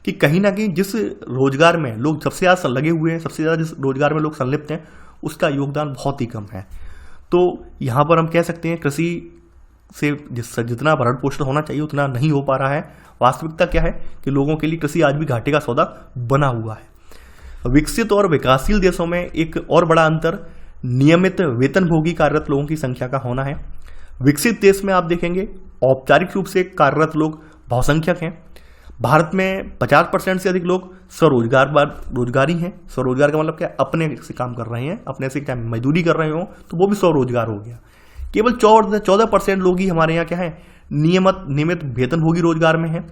कि कहीं ना कहीं जिस रोजगार में लोग सबसे ज़्यादा लगे हुए हैं, सबसे ज़्यादा जिस रोजगार में लोग संलिप्त हैं, उसका योगदान बहुत ही कम है। तो यहाँ पर हम कह सकते हैं कृषि से जितना भरण पोषण होना चाहिए उतना नहीं हो पा रहा है। वास्तविकता क्या है कि लोगों के लिए कृषि आज भी घाटे का सौदा बना हुआ है। विकसित और विकासशील देशों में एक और बड़ा अंतर नियमित वेतनभोगी कार्यरत लोगों की संख्या का होना है। विकसित देश में आप देखेंगे औपचारिक रूप से कार्यरत लोग बहुसंख्यक हैं। भारत में 50% से अधिक लोग रोजगारी हैं। स्वरोजगार का मतलब क्या, अपने से काम कर रहे हैं, अपने से क्या मजदूरी कर रहे हो तो वो भी स्वरोजगार हो गया। केवल 14% लोग ही हमारे यहाँ क्या है नियमित वेतनभोगी रोजगार में है,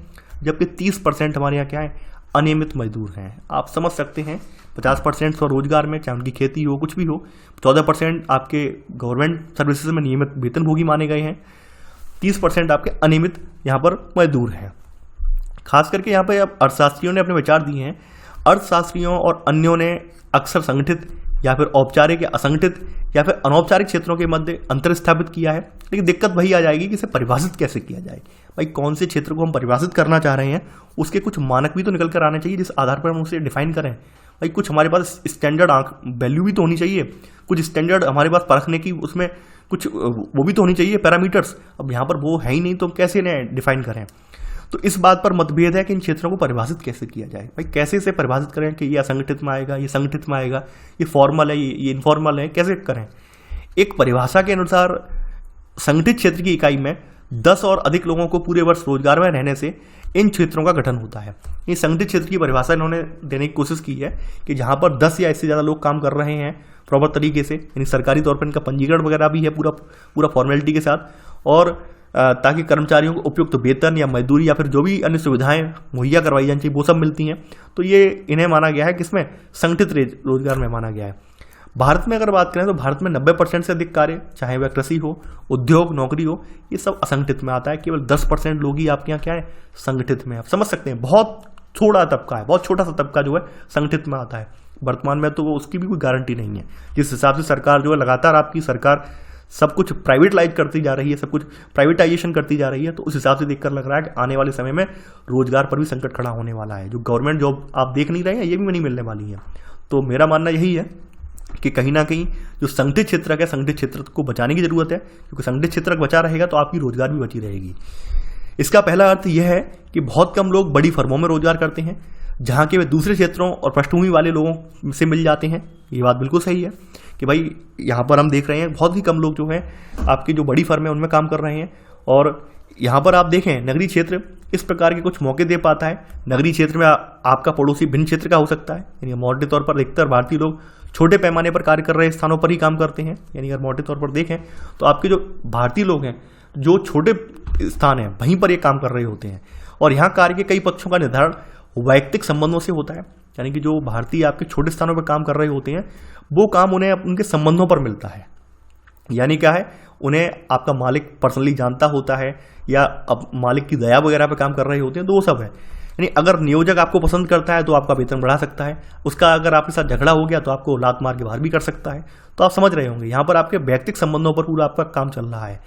जबकि 30% हमारे यहाँ क्या है अनियमित मजदूर हैं। आप समझ सकते हैं 50% स्वरोजगार में, चाहे उनकी खेती हो कुछ भी हो, 14% आपके गवर्नमेंट सर्विसेज में नियमित वेतनभोगी माने गए हैं, 30% आपके अनियमित यहाँ पर मजदूर हैं। खास करके यहाँ पर अर्थशास्त्रियों ने अपने विचार दिए हैं। अर्थशास्त्रियों और अन्यों ने अक्सर संगठित या फिर औपचारिक या असंगठित या फिर अनौपचारिक क्षेत्रों के मध्य अंतर स्थापित किया है, लेकिन दिक्कत वही आ जाएगी कि इसे परिभाषित कैसे किया जाए। भाई कौन से क्षेत्र को हम परिभाषित करना चाह रहे हैं, उसके कुछ मानक भी तो निकल कर आने चाहिए जिस आधार पर हम उसे डिफाइन करें। भाई कुछ हमारे पास स्टैंडर्ड वैल्यू भी तो होनी चाहिए, कुछ स्टैंडर्ड हमारे पास परखने की उसमें कुछ वो भी तो होनी चाहिए पैरामीटर्स। अब यहाँ पर वो है ही नहीं तो कैसे इन्हें डिफाइन करें। तो इस बात पर मतभेद है कि इन क्षेत्रों को परिभाषित कैसे किया जाए। भाई कैसे इसे परिभाषित करें कि ये असंगठित में आएगा, ये संगठित में आएगा, ये फॉर्मल है, ये इनफॉर्मल है, कैसे करें। एक परिभाषा के अनुसार संगठित क्षेत्र की इकाई में 10 और अधिक लोगों को पूरे वर्ष रोजगार में रहने से इन क्षेत्रों का गठन होता है। ये संगठित क्षेत्र की परिभाषा इन्होंने देने की कोशिश की है कि जहाँ पर 10 या इससे ज़्यादा लोग काम कर रहे हैं प्रॉपर तरीके से, यानी सरकारी तौर पर इनका पंजीकरण वगैरह भी है पूरा फॉर्मेलिटी के साथ, और ताकि कर्मचारियों को उपयुक्त वेतन या मजदूरी या फिर जो भी अन्य सुविधाएं मुहैया करवाई जानी चाहिए वो सब मिलती हैं। तो ये इन्हें माना गया है किसमें, संगठित रोजगार में माना गया है। भारत में अगर बात करें तो भारत में 90% से अधिक कार्य, चाहे वह कृषि हो, उद्योग, नौकरी हो, ये सब असंगठित में आता है। केवल 10% लोग ही आपके यहाँ क्या है संगठित में। आप समझ सकते हैं बहुत थोड़ा तबका है, बहुत छोटा सा तबका जो है संगठित में आता है। वर्तमान में तो उसकी भी कोई गारंटी नहीं है। जिस हिसाब से सरकार जो है लगातार आपकी सरकार सब कुछ प्राइवेटाइज करती जा रही है, सब कुछ प्राइवेटाइजेशन करती जा रही है, तो उस हिसाब से देखकर लग रहा है कि आने वाले समय में रोजगार पर भी संकट खड़ा होने वाला है। जो गवर्नमेंट जॉब आप देख नहीं रहे हैं ये भी नहीं मिलने वाली है। तो मेरा मानना यही है कि कहीं ना कहीं जो संगठित क्षेत्र है, संगठित क्षेत्र को बचाने की जरूरत है, क्योंकि संगठित क्षेत्र बचा रहेगा तो आपकी रोजगार भी बची रहेगी। इसका पहला अर्थ यह है कि बहुत कम लोग बड़ी फर्मों में रोजगार करते हैं, जहाँ के वे दूसरे क्षेत्रों और पृष्ठभूमि वाले लोगों से मिल जाते हैं। ये बात बिल्कुल सही है कि भाई यहाँ पर हम देख रहे हैं बहुत ही कम लोग जो हैं आपकी जो बड़ी फर्म है उनमें काम कर रहे हैं, और यहाँ पर आप देखें नगरीय क्षेत्र इस प्रकार के कुछ मौके दे पाता है। नगरीय क्षेत्र में आपका पड़ोसी भिन्न क्षेत्र का हो सकता है, यानी मोटे तौर पर अधिकतर भारतीय लोग छोटे पैमाने पर कार्य कर रहे स्थानों पर ही काम करते हैं। यानी अगर मोटे तौर पर देखें तो आपके जो भारतीय लोग हैं जो छोटे स्थान हैं वहीं पर ये काम कर रहे होते हैं, और यहाँ कार्य के कई पक्षों का निर्धारण वैयक्तिक संबंधों से होता है। यानी कि जो भारतीय आपके छोटे स्थानों पर काम कर रहे होते हैं वो काम उन्हें उनके संबंधों पर मिलता है। यानी क्या है, उन्हें आपका मालिक पर्सनली जानता होता है या अब मालिक की दया वगैरह पे काम कर रहे होते हैं, तो वो सब है। यानी अगर नियोजक आपको पसंद करता है तो आपका वेतन बढ़ा सकता है, उसका अगर आपके साथ झगड़ा हो गया तो आपको लात मार के बाहर भी कर सकता है। तो आप समझ रहे होंगे यहाँ पर आपके वैयक्तिक संबंधों पर पूरा आपका काम चल रहा है।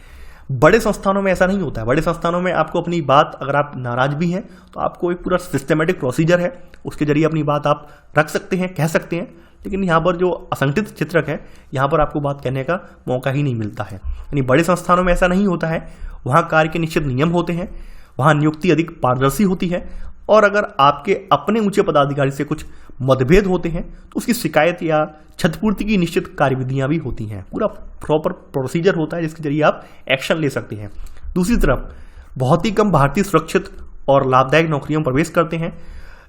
बड़े संस्थानों में ऐसा नहीं होता है। बड़े संस्थानों में आपको अपनी बात, अगर आप नाराज भी हैं तो आपको एक पूरा सिस्टमेटिक प्रोसीजर है, उसके जरिए अपनी बात आप रख सकते हैं, कह सकते हैं। लेकिन यहाँ पर जो असंगठित क्षेत्रक है यहाँ पर आपको बात कहने का मौका ही नहीं मिलता है। यानी बड़े संस्थानों में ऐसा नहीं होता है, वहाँ कार्य के निश्चित नियम होते हैं, वहाँ नियुक्ति अधिक पारदर्शी होती है, और अगर आपके अपने ऊंचे पदाधिकारी से कुछ मतभेद होते हैं तो उसकी शिकायत या क्षतिपूर्ति की निश्चित कार्यविधियां भी होती हैं। पूरा प्रॉपर प्रोसीजर होता है जिसके जरिए आप एक्शन ले सकते हैं। दूसरी तरफ बहुत ही कम भारतीय सुरक्षित और लाभदायक नौकरियों में प्रवेश करते हैं।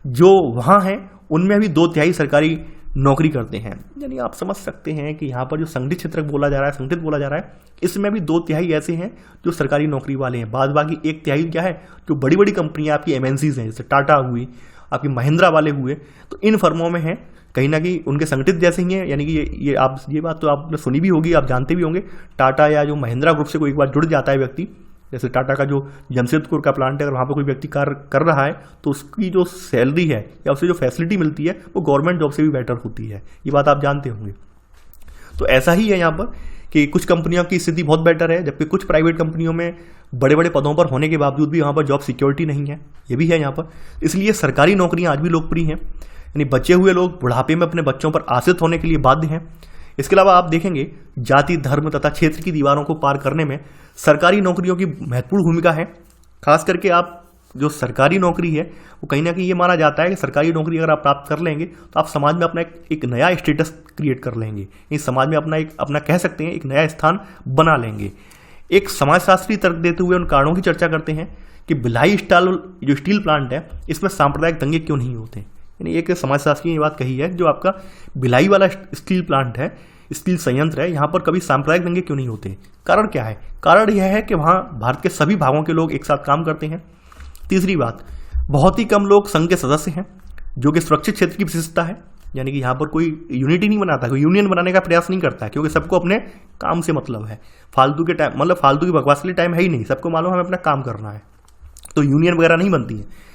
जो वहाँ हैं उनमें भी 2/3 सरकारी नौकरी करते हैं। यानी आप समझ सकते हैं कि यहाँ पर जो संगठित क्षेत्र बोला जा रहा है, संगठित बोला जा रहा है, इसमें भी 2/3 ऐसे हैं जो सरकारी नौकरी वाले हैं। बाद बाकी 1/3 क्या है, जो बड़ी बड़ी कंपनियां आपकी एमएनसीज हैं, जैसे टाटा हुई, आपकी महिंद्रा वाले हुए, तो इन फर्मों में हैं कहीं ना कहीं उनके संगठित जैसे ही हैं। यानी कि ये बात तो आपने सुनी भी होगी, आप जानते भी होंगे। टाटा या जो महिंद्रा ग्रुप से कोई एक बार जुड़ जाता है व्यक्ति, जैसे टाटा का जो जमशेदपुर का प्लांट है, अगर वहाँ पर कोई व्यक्ति कार्य कर रहा है तो उसकी जो सैलरी है या उससे जो फैसिलिटी मिलती है वो गवर्नमेंट जॉब से भी बेटर होती है। ये बात आप जानते होंगे। तो ऐसा ही है यहाँ पर कि कुछ कंपनियों की स्थिति बहुत बेटर है, जबकि कुछ प्राइवेट कंपनियों में बड़े बड़े पदों पर होने के बावजूद भी वहाँ पर जॉब सिक्योरिटी नहीं है। ये भी है यहाँ पर। इसलिए सरकारी नौकरियाँ आज भी लोकप्रिय हैं। यानी बचे हुए लोग बुढ़ापे में अपने बच्चों पर आश्रित होने के लिए बाध्य हैं। इसके अलावा आप देखेंगे जाति, धर्म तथा क्षेत्र की दीवारों को पार करने में सरकारी नौकरियों की महत्वपूर्ण भूमिका है। खास करके आप जो सरकारी नौकरी है वो कहीं ना कहीं ये माना जाता है कि सरकारी नौकरी अगर आप प्राप्त कर लेंगे तो आप समाज में अपना एक नया स्टेटस क्रिएट कर लेंगे। इस समाज में अपना कह सकते हैं एक नया स्थान बना लेंगे। एक समाजशास्त्री तर्क देते हुए उन कारणों की चर्चा करते हैं कि भिलाई जो स्टील प्लांट है इसमें सांप्रदायिक दंगे क्यों नहीं होते। यानी एक समाजशास्त्री ने ये बात कही है, जो आपका भिलाई वाला स्टील प्लांट है, स्टील संयंत्र है, यहाँ पर कभी सांप्रदायिक दंगे क्यों नहीं होते। कारण क्या है? कारण यह है कि वहाँ भारत के सभी भागों के लोग एक साथ काम करते हैं। तीसरी बात, बहुत ही कम लोग संघ के सदस्य हैं, जो कि सुरक्षित क्षेत्र की विशेषता है। यानी कि यहाँ पर कोई यूनिटी नहीं बनाता, कोई यूनियन बनाने का प्रयास नहीं करता है, क्योंकि सबको अपने काम से मतलब है। फालतू के टाइम, मतलब फालतू की बकवास के लिए टाइम है ही नहीं। सबको मालूम हमें अपना काम करना है, तो यूनियन वगैरह नहीं बनती है।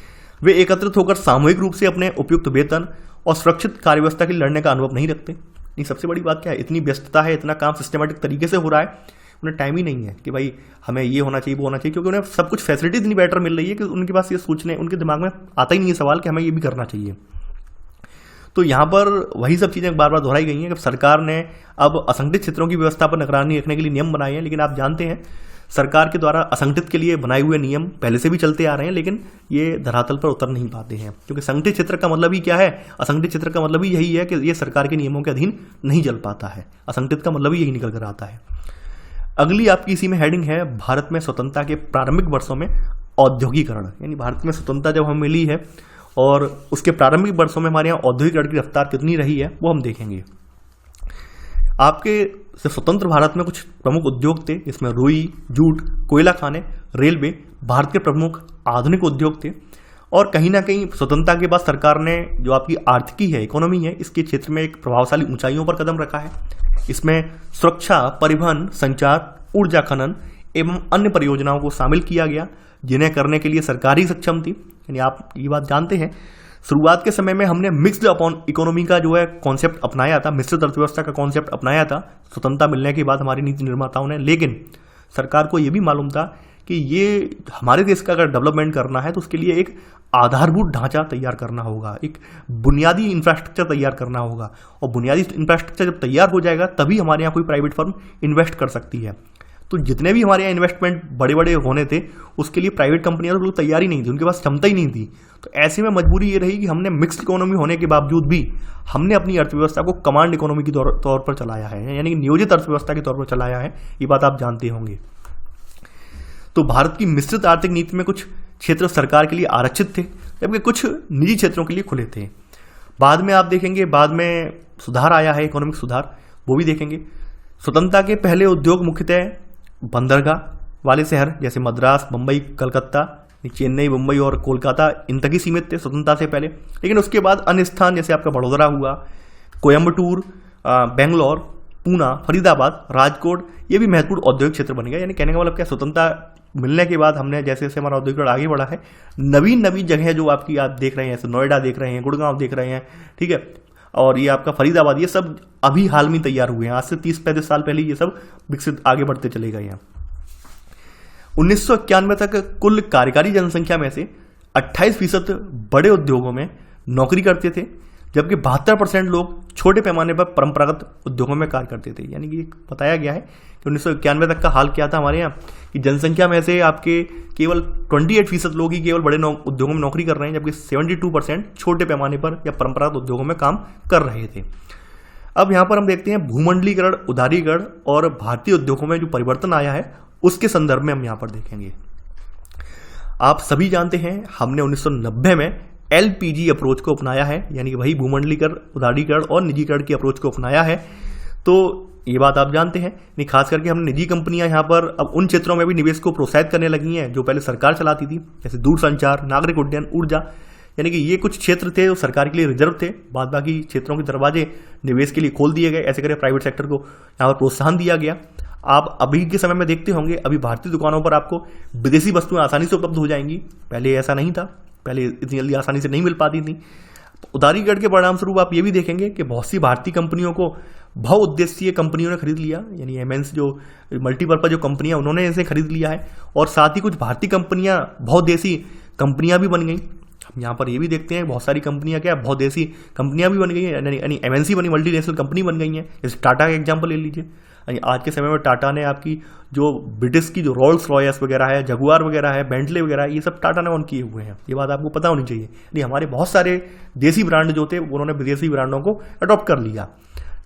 वे एकत्रित होकर सामूहिक रूप से अपने उपयुक्त वेतन और सुरक्षित कार्य व्यवस्था के लिए लड़ने का अनुभव नहीं रखते। नहीं, सबसे बड़ी बात क्या है, इतनी व्यस्तता है, इतना काम सिस्टमेटिक तरीके से हो रहा है, उन्हें टाइम ही नहीं है कि भाई हमें ये होना चाहिए, वो होना चाहिए, क्योंकि उन्हें सब कुछ फैसिलिटी इतनी बेटर मिल रही है कि उनके पास ये सोचने, उनके दिमाग में आता ही नहीं है सवाल कि हमें ये भी करना चाहिए। तो यहाँ पर वही सब चीज़ें बार बार दोहराई गई हैं कि सरकार ने अब असंगठित क्षेत्रों की व्यवस्था पर निगरानी रखने के लिए नियम बनाए हैं। लेकिन आप जानते हैं सरकार के द्वारा असंगठित के लिए बनाए हुए नियम पहले से भी चलते आ रहे हैं, लेकिन ये धरातल पर उतर नहीं पाते हैं, क्योंकि संगठित क्षेत्र का मतलब ही क्या है, असंगठित क्षेत्र का मतलब ही यही है कि ये सरकार के नियमों के अधीन नहीं चल पाता है। असंगठित का मतलब ही यही निकल कर आता है। अगली आपकी इसी में हेडिंग है, भारत में स्वतंत्रता के प्रारंभिक वर्षों में औद्योगिकरण। यानी भारत में स्वतंत्रता जब हमें मिली है और उसके प्रारंभिक वर्षों में हमारे यहाँ औद्योगिकरण की रफ्तार कितनी रही है वो हम देखेंगे। आपके स्वतंत्र भारत में कुछ प्रमुख उद्योग थे, जिसमें रुई, जूट, कोयला खाने, रेलवे भारत के प्रमुख आधुनिक उद्योग थे। और कहीं ना कहीं स्वतंत्रता के बाद सरकार ने जो आपकी आर्थिकी है, इकोनॉमी है, इसके क्षेत्र में एक प्रभावशाली ऊंचाइयों पर कदम रखा है। इसमें सुरक्षा, परिवहन, संचार, ऊर्जा खनन एवं अन्य परियोजनाओं को शामिल किया गया, जिन्हें करने के लिए सरकार ही सक्षम थी। यानी आप ये बात जानते हैं, शुरुआत के समय में हमने मिक्स्ड अपॉन इकोनॉमी का जो है कॉन्सेप्ट अपनाया था, मिश्रित अर्थव्यवस्था का कॉन्सेप्ट अपनाया था स्वतंत्रता मिलने के बाद हमारी नीति निर्माताओं ने। लेकिन सरकार को ये भी मालूम था कि ये हमारे देश का अगर डेवलपमेंट करना है तो उसके लिए एक आधारभूत ढांचा तैयार करना होगा, एक बुनियादी इंफ्रास्ट्रक्चर तैयार करना होगा। और बुनियादी इंफ्रास्ट्रक्चर जब तैयार हो जाएगा तभी हमारे यहाँ कोई प्राइवेट फर्म इन्वेस्ट कर सकती है। तो जितने भी हमारे यहाँ इन्वेस्टमेंट बड़े बड़े होने थे उसके लिए प्राइवेट कंपनियां तो तैयार ही नहीं थी, उनके पास क्षमता ही नहीं थी। तो ऐसे में मजबूरी ये रही कि हमने मिक्स्ड इकोनॉमी होने के बावजूद भी हमने अपनी अर्थव्यवस्था को कमांड इकोनॉमी के तौर पर चलाया है, यानी कि नियोजित अर्थव्यवस्था के तौर पर चलाया है। ये बात आप जानते होंगे। तो भारत की मिश्रित आर्थिक नीति में कुछ क्षेत्र सरकार के लिए आरक्षित थे, जबकि कुछ निजी क्षेत्रों के लिए खुले थे। बाद में आप देखेंगे, बाद में सुधार आया है, इकोनॉमिक सुधार, वो भी देखेंगे। स्वतंत्रता के पहले उद्योग मुख्यतः बंदरगाह वाले शहर जैसे मद्रास, मुंबई, कलकत्ता, चेन्नई, मुंबई और कोलकाता इन तक ही सीमित थे स्वतंत्रता से पहले। लेकिन उसके बाद अन्य स्थान जैसे आपका बड़ौदा हुआ, कोयम्बटूर, बेंगलोर, पूना, फरीदाबाद, राजकोट, ये भी महत्वपूर्ण औद्योगिक क्षेत्र बन गया। यानी कहने का मतलब क्या, स्वतंत्रता मिलने के बाद हमने जैसे जैसे हमारा औद्योगिक आगे बढ़ा है, नवीन जगह जो आपकी आप देख रहे हैं, जैसे नोएडा देख रहे हैं, गुड़गांव देख रहे हैं, ठीक है, और ये आपका फरीदाबाद, ये सब अभी हाल में तैयार हुए हैं। आज से 30-35 साल पहले ये सब विकसित आगे बढ़ते चले गए हैं। 1991 तक कुल कार्यकारी जनसंख्या में से 28% बड़े उद्योगों में नौकरी करते थे, जबकि 72% लोग छोटे पैमाने पर परंपरागत उद्योगों में कार्य करते थे। यानी कि बताया गया है कि 1991 तक का हाल क्या था हमारे यहाँ, कि जनसंख्या में से आपके केवल 28% लोग ही केवल बड़े उद्योगों में नौकरी कर रहे हैं, जबकि 72% छोटे पैमाने पर या परंपरागत उद्योगों में काम कर रहे थे। अब यहाँ पर हम देखते हैं भूमंडलीकरण, उदारीकरण और भारतीय उद्योगों में जो परिवर्तन आया है उसके संदर्भ में हम यहां पर देखेंगे। आप सभी जानते हैं हमने 1990 में LPG अप्रोच को अपनाया है, यानी कि वही भूमंडलीकरण, उदारीकरण और निजीकरण की अप्रोच को अपनाया है। तो ये बात आप जानते हैं, नहीं खास करके हमने निजी कंपनियां यहां पर अब उन क्षेत्रों में भी निवेश को प्रोत्साहित करने लगी हैं जो पहले सरकार चलाती थी, जैसे दूरसंचार, नागरिक उड्डयन, ऊर्जा। यानी कि ये कुछ क्षेत्र थे जो सरकार के लिए रिजर्व थे, बाद बाकी क्षेत्रों के दरवाजे निवेश के लिए खोल दिए गए। ऐसे करके प्राइवेट सेक्टर को यहाँ पर प्रोत्साहन दिया गया। आप अभी के समय में देखते होंगे, अभी भारतीय दुकानों पर आपको विदेशी वस्तुएं आसानी से उपलब्ध हो जाएंगी, पहले ऐसा नहीं था, पहले इतनी जल्दी आसानी से नहीं मिल पाती थी। उदारीकरण के परिणाम स्वरूप आप ये भी देखेंगे कि बहुत सी भारतीय कंपनियों को बहुउद्देशीय कंपनियों ने खरीद लिया, यानी MNC जो मल्टीपर्पज जो कंपनियां उन्होंने इसे खरीद लिया है, और साथ ही कुछ भारतीय कंपनियां बहुदेशी कंपनियां भी बन गई। हम यहाँ पर ये भी देखते हैं बहुत सारी कंपनियां क्या बहुदेशी कंपनियां भी बन गई हैं, यानी MNC बनी, मल्टीनेशनल कंपनी बन गई हैं। जैसे टाटा का एग्जाम्पल ले लीजिए, आज के समय में टाटा ने आपकी जो ब्रिटिश की जो रोल्स रॉयस वगैरह है, जगुआर वगैरह है, बेंटले वगैरह है, ये सब टाटा ने ओन किए हुए हैं। ये बात आपको पता होनी चाहिए। यानी हमारे बहुत सारे देसी ब्रांड जो थे उन्होंने विदेशी ब्रांडों को अडॉप्ट कर लिया।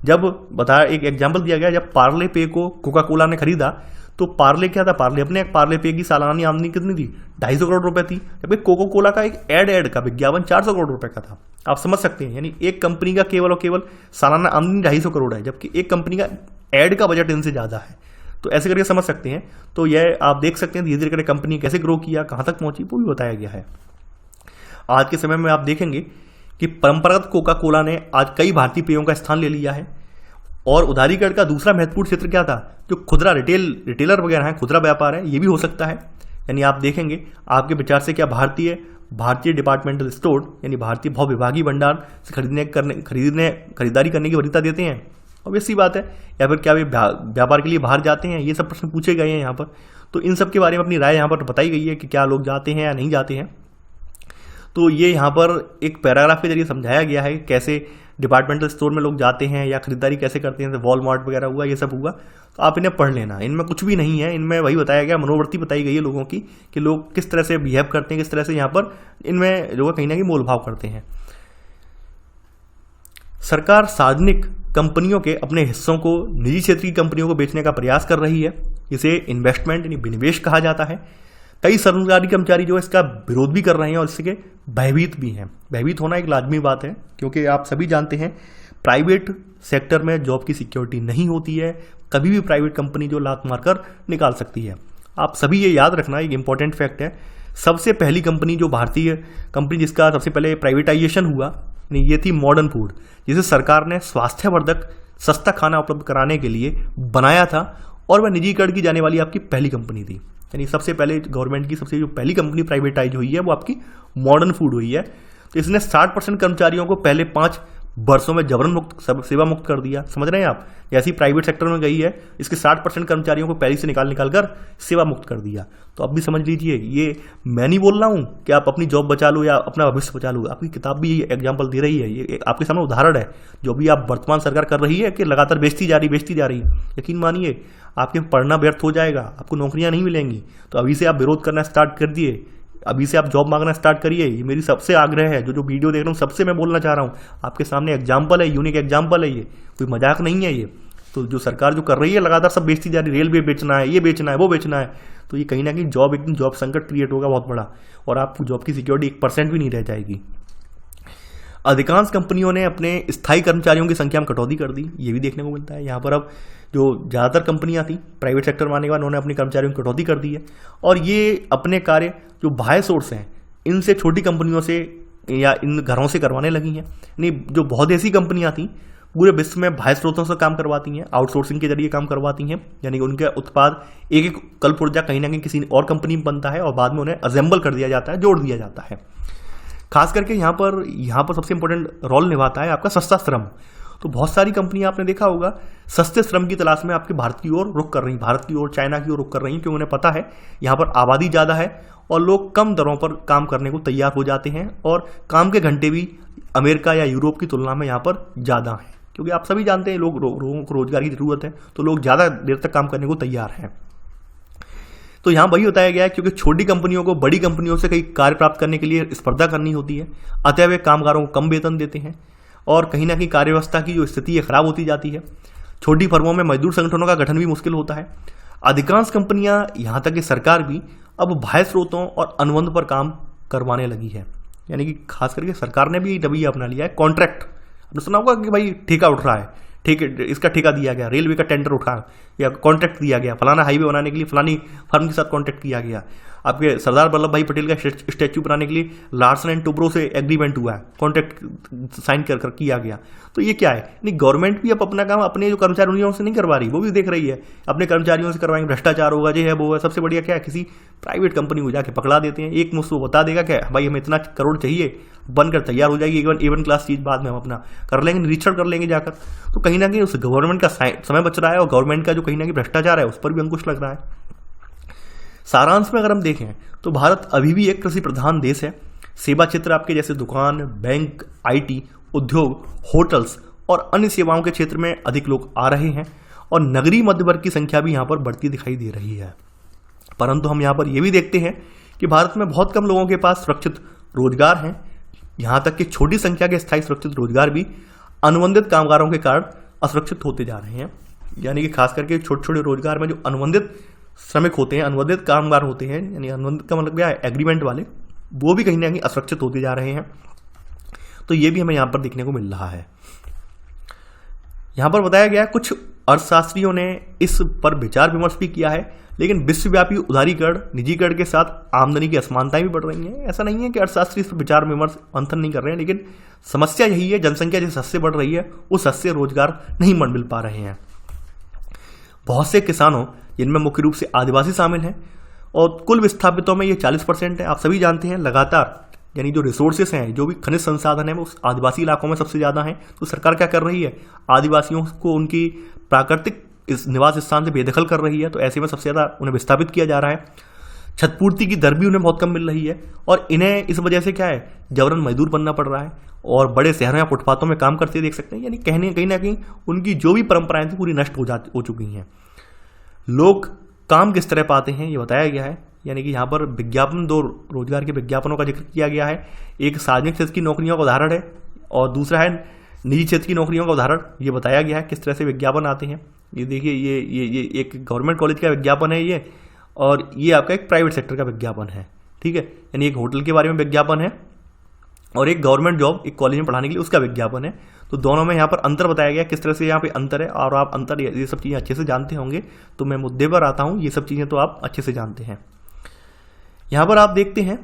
जब बताया, एक एग्जाम्पल दिया गया, जब पार्ले पे को कोका कोला ने खरीदा तो पार्ले क्या था, पार्ले पे की सालाना आमदनी कितनी थी, 250 करोड़ रुपए थी, जबकि कोका कोला का एक एड का विज्ञापन 400 करोड़ रुपए का था। आप समझ सकते हैं, यानी एक कंपनी का केवल और केवल सालाना आमदनी 250 करोड़ है, जबकि एक कंपनी का एड का बजट इनसे ज्यादा है। तो ऐसे करके समझ सकते हैं। तो यह आप देख सकते हैं धीरे धीरे करके कंपनी कैसे ग्रो किया, कहां तक पहुंची, वो भी बताया गया है। आज के समय में आप देखेंगे कि परंपरागत कोका कोला ने आज कई भारतीय पेयों का स्थान ले लिया है। और उदारीकरण का दूसरा महत्वपूर्ण क्षेत्र क्या था, जो खुदरा रिटेलर वगैरह है, खुदरा व्यापार है, ये भी हो सकता है। यानी आप देखेंगे, आपके विचार से क्या भारतीय डिपार्टमेंटल स्टोर यानी भारतीय बहुविभागीय भंडार से खरीदारी करने की वरीयता देते हैं, ऑब्वियस सी बात है, या फिर क्या वे व्यापार के लिए बाहर जाते हैं, ये सब प्रश्न पूछे गए हैं यहाँ पर। तो इन सब के बारे में अपनी राय यहाँ पर बताई गई है कि क्या लोग जाते हैं या नहीं जाते हैं। तो ये यहाँ पर एक पैराग्राफ के जरिए समझाया गया है कैसे डिपार्टमेंटल स्टोर में लोग जाते हैं या खरीदारी कैसे करते हैं, वॉलमार्ट वगैरह हुआ, ये सब हुआ। तो आप इन्हें पढ़ लेना, इनमें कुछ भी नहीं है, इनमें वही बताया गया, मनोवृत्ति बताई गई है लोगों की कि लोग किस तरह से बिहेव करते हैं, किस तरह से यहाँ पर इनमें लोग कहीं ना कहीं मोलभाव करते हैं। सरकार सार्वजनिक कंपनियों के अपने हिस्सों को निजी क्षेत्र की कंपनियों को बेचने का प्रयास कर रही है। इसे इन्वेस्टमेंट यानी विनिवेश कहा जाता है। कई सरकारी कर्मचारी जो इसका विरोध भी कर रहे हैं और इसके भयभीत भी हैं। भयभीत होना एक लाजमी बात है, क्योंकि आप सभी जानते हैं प्राइवेट सेक्टर में जॉब की सिक्योरिटी नहीं होती है। कभी भी प्राइवेट कंपनी जो लात मारकर निकाल सकती है। आप सभी ये याद रखना, एक इंपॉर्टेंट फैक्ट है, सबसे पहली कंपनी जो भारतीय कंपनी जिसका सबसे पहले प्राइवेटाइजेशन हुआ ये थी मॉडर्न फूड, जिसे सरकार ने स्वास्थ्यवर्धक सस्ता खाना उपलब्ध कराने के लिए बनाया था, और वह निजीकरण की जाने वाली आपकी पहली कंपनी थी। यानी सबसे पहले गवर्नमेंट की सबसे जो पहली कंपनी प्राइवेटाइज हुई है वो आपकी मॉडर्न फूड हुई है। तो इसने 60% कर्मचारियों को पहले 5 वर्षों में जबरन मुक्त सेवा मुक्त कर दिया। समझ रहे हैं आप, जैसी प्राइवेट सेक्टर में गई है इसके 60% कर्मचारियों को पहले से निकाल कर सेवा मुक्त कर दिया। तो अब भी समझ लीजिए, ये मैं नहीं बोल रहा हूँ कि आप अपनी जॉब बचा लो या अपना भविष्य बचा लो, आपकी किताब भी ये एग्जाम्पल दे रही है। ये आपके सामने उदाहरण है जो भी आप वर्तमान सरकार कर रही है कि लगातार बेचती जा रही। यकीन मानिए आपके पढ़ना व्यर्थ हो जाएगा, आपको नौकरियां नहीं मिलेंगी। तो अभी से आप विरोध करना स्टार्ट कर दिए, अभी से आप जॉब मांगना स्टार्ट करिए, ये मेरी सबसे आग्रह है। जो वीडियो देख रहा हूँ सबसे मैं बोलना चाह रहा हूँ, आपके सामने एग्जाम्पल है, यूनिक एग्जाम्पल है, ये कोई मजाक नहीं है ये। तो जो सरकार जो कर रही है लगातार सब बेचती जा रही है, रेलवे बेचना है, ये बेचना है, वो बेचना है, तो ये कहीं ना कहीं जॉब एक दिन जॉब संकट क्रिएट होगा बहुत बड़ा, और आपको जॉब की सिक्योरिटी 1% भी नहीं रह जाएगी। अधिकांश कंपनियों ने अपने स्थायी कर्मचारियों की संख्या में कटौती कर दी, ये भी देखने को मिलता है। यहाँ पर अब जो ज़्यादातर कंपनियां थी प्राइवेट सेक्टर में आने के बाद उन्होंने अपने कर्मचारियों की कटौती कर दी है, और ये अपने कार्य जो बाह्य सोर्स हैं इनसे छोटी कंपनियों से या इन घरों से करवाने लगी हैं। यानी जो बहुत ऐसी कंपनियां थी पूरे विश्व में बाह्य स्रोतों से काम करवाती हैं, आउटसोर्सिंग के जरिए काम करवाती हैं, यानी कि उनके उत्पाद एक एक कलपुर्जा कहीं ना कहीं किसी और कंपनी में बनता है और बाद में उन्हें असेंबल कर दिया जाता है, जोड़ दिया जाता है। खास करके यहाँ पर सबसे इंपॉर्टेंट रोल निभाता है आपका सस्ता श्रम। तो बहुत सारी कंपनियां आपने देखा होगा सस्ते श्रम की तलाश में आपके भारत की ओर रुख कर रही, भारत की ओर, चाइना की ओर रुख कर रही, क्योंकि उन्हें पता है यहाँ पर आबादी ज़्यादा है और लोग कम दरों पर काम करने को तैयार हो जाते हैं, और काम के घंटे भी अमेरिका या यूरोप की तुलना में यहाँ पर ज़्यादा हैं, क्योंकि आप सभी जानते हैं लोगों को रोजगार की जरूरत है, तो लोग ज़्यादा देर तक काम करने को तैयार हैं। तो यहाँ वही बताया गया है, क्योंकि छोटी कंपनियों को बड़ी कंपनियों से कई कार्य प्राप्त करने के लिए स्पर्धा करनी होती है, अतः वे कामगारों को कम वेतन देते हैं और कहीं ना कहीं कार्य व्यवस्था की जो स्थिति है खराब होती जाती है। छोटी फर्मों में मजदूर संगठनों का गठन भी मुश्किल होता है। अधिकांश कंपनियां, यहाँ तक कि सरकार भी अब बाह्य स्रोतों और अनुबंध पर काम करवाने लगी है, यानी कि खास करके सरकार ने भी रवैया अपना लिया है। कॉन्ट्रैक्ट आपने सुना होगा कि भाई ठेका उठ रहा है, इसका ठेका दिया गया, रेलवे का टेंडर उठा या कॉन्ट्रैक्ट दिया गया, फलाना हाईवे बनाने के लिए फलानी फर्म के साथ कॉन्ट्रैक्ट किया गया, आपके सरदार वल्लभ भाई पटेल का स्टैच्यू बनाने के लिए लार्सन एंड टुब्रो से एग्रीमेंट हुआ है, कॉन्ट्रैक्ट साइन कर किया गया। तो ये क्या है, नहीं गवर्नमेंट भी अब अपना काम अपने जो कर्मचारियों से नहीं करवा रही, वो भी देख रही है अपने कर्मचारियों से करवाएंगे, भ्रष्टाचार होगा, ये है वो है। सबसे बढ़िया क्या है, किसी प्राइवेट कंपनी को जाके पकड़ा देते हैं, एक मुश्त वो बता देगा क्या भाई हमें इतना करोड़ चाहिए, बनकर तैयार हो जाएगी, A1 क्लास चीज बाद में हम अपना कर लेंगे, निरीक्षण कर लेंगे जाकर। तो कहीं ना कहीं उस गवर्नमेंट का समय बच रहा है और गवर्नमेंट का जो कहीं ना कहीं भ्रष्टाचार है उस पर भी अंकुश लग रहा है। सारांश में अगर हम देखें तो भारत अभी भी एक कृषि प्रधान देश है। सेवा क्षेत्र आपके जैसे दुकान, बैंक, IT, उद्योग, होटल्स और अन्य सेवाओं के क्षेत्र में अधिक लोग आ रहे हैं और नगरीय मध्य वर्ग की संख्या भी यहाँ पर बढ़ती दिखाई दे रही है। परंतु हम यहाँ पर यह भी देखते हैं कि भारत में बहुत कम लोगों के पास सुरक्षित रोजगार हैं। यहाँ तक कि छोटी संख्या के स्थायी सुरक्षित रोजगार भी अनुबंधित कामगारों के कारण असुरक्षित होते जा रहे हैं। यानी कि खास करके छोटे छोटे रोजगार में जो अनुबंधित श्रमिक होते हैं, अनुबंधित कामगार होते हैं, यानी अनुबंधित का मतलब क्या है, एग्रीमेंट वाले, वो भी कहीं ना कहीं असुरक्षित होते जा रहे हैं। तो ये भी हमें यहाँ पर देखने को मिल रहा है। यहाँ पर बताया गया कुछ अर्थशास्त्रियों ने इस पर विचार विमर्श भी किया है, लेकिन विश्वव्यापी उदारीकरण, निजीकरण के साथ आमदनी की असमानताएं भी बढ़ रही हैं। ऐसा नहीं है कि अर्थशास्त्री इस पर विचार विमर्श मंथन नहीं कर रहे हैं, लेकिन समस्या यही है, जनसंख्या जिस हद से बढ़ रही है उस हद से रोजगार नहीं मिल पा रहे हैं। बहुत से किसानों, जिनमें मुख्य रूप से आदिवासी शामिल हैं, और कुल विस्थापितों में ये 40% है। आप सभी जानते हैं लगातार, यानी जो रिसोर्सेस हैं, जो भी खनिज संसाधन है, वो आदिवासी इलाकों में सबसे ज़्यादा हैं। तो सरकार क्या कर रही है, आदिवासियों को उनकी प्राकृतिक इस निवास स्थान से बेदखल कर रही है। तो ऐसे में सबसे ज़्यादा उन्हें विस्थापित किया जा रहा है। छतपूर्ति की दर भी उन्हें बहुत कम मिल रही है और इन्हें इस वजह से क्या है, जबरन मजदूर बनना पड़ रहा है और बड़े शहरों या फुटपाथों में काम करते देख सकते हैं। यानी कहीं ना कहीं उनकी जो भी परंपराएं थी पूरी नष्ट हो चुकी हैं। लोग काम किस तरह पाते हैं ये बताया गया है। यानी कि यहाँ पर विज्ञापन, 2 रोजगार के विज्ञापनों का जिक्र किया गया है। एक सार्वजनिक क्षेत्र की नौकरियों का उदाहरण है और दूसरा है निजी क्षेत्र की नौकरियों का उदाहरण। ये बताया गया है किस तरह से विज्ञापन आते हैं। ये देखिए, ये एक गवर्नमेंट कॉलेज का विज्ञापन है ये, और ये आपका एक प्राइवेट सेक्टर का विज्ञापन है। ठीक है, यानी एक होटल के बारे में विज्ञापन है और एक गवर्नमेंट जॉब एक कॉलेज में पढ़ाने के लिए उसका विज्ञापन है। तो दोनों में यहाँ पर अंतर बताया गया किस तरह से यहाँ पे अंतर है, और आप अंतर ये सब चीज़ें अच्छे से जानते होंगे। तो मैं मुद्दे पर आता हूँ, ये सब चीज़ें तो आप अच्छे से जानते हैं। यहाँ पर आप देखते हैं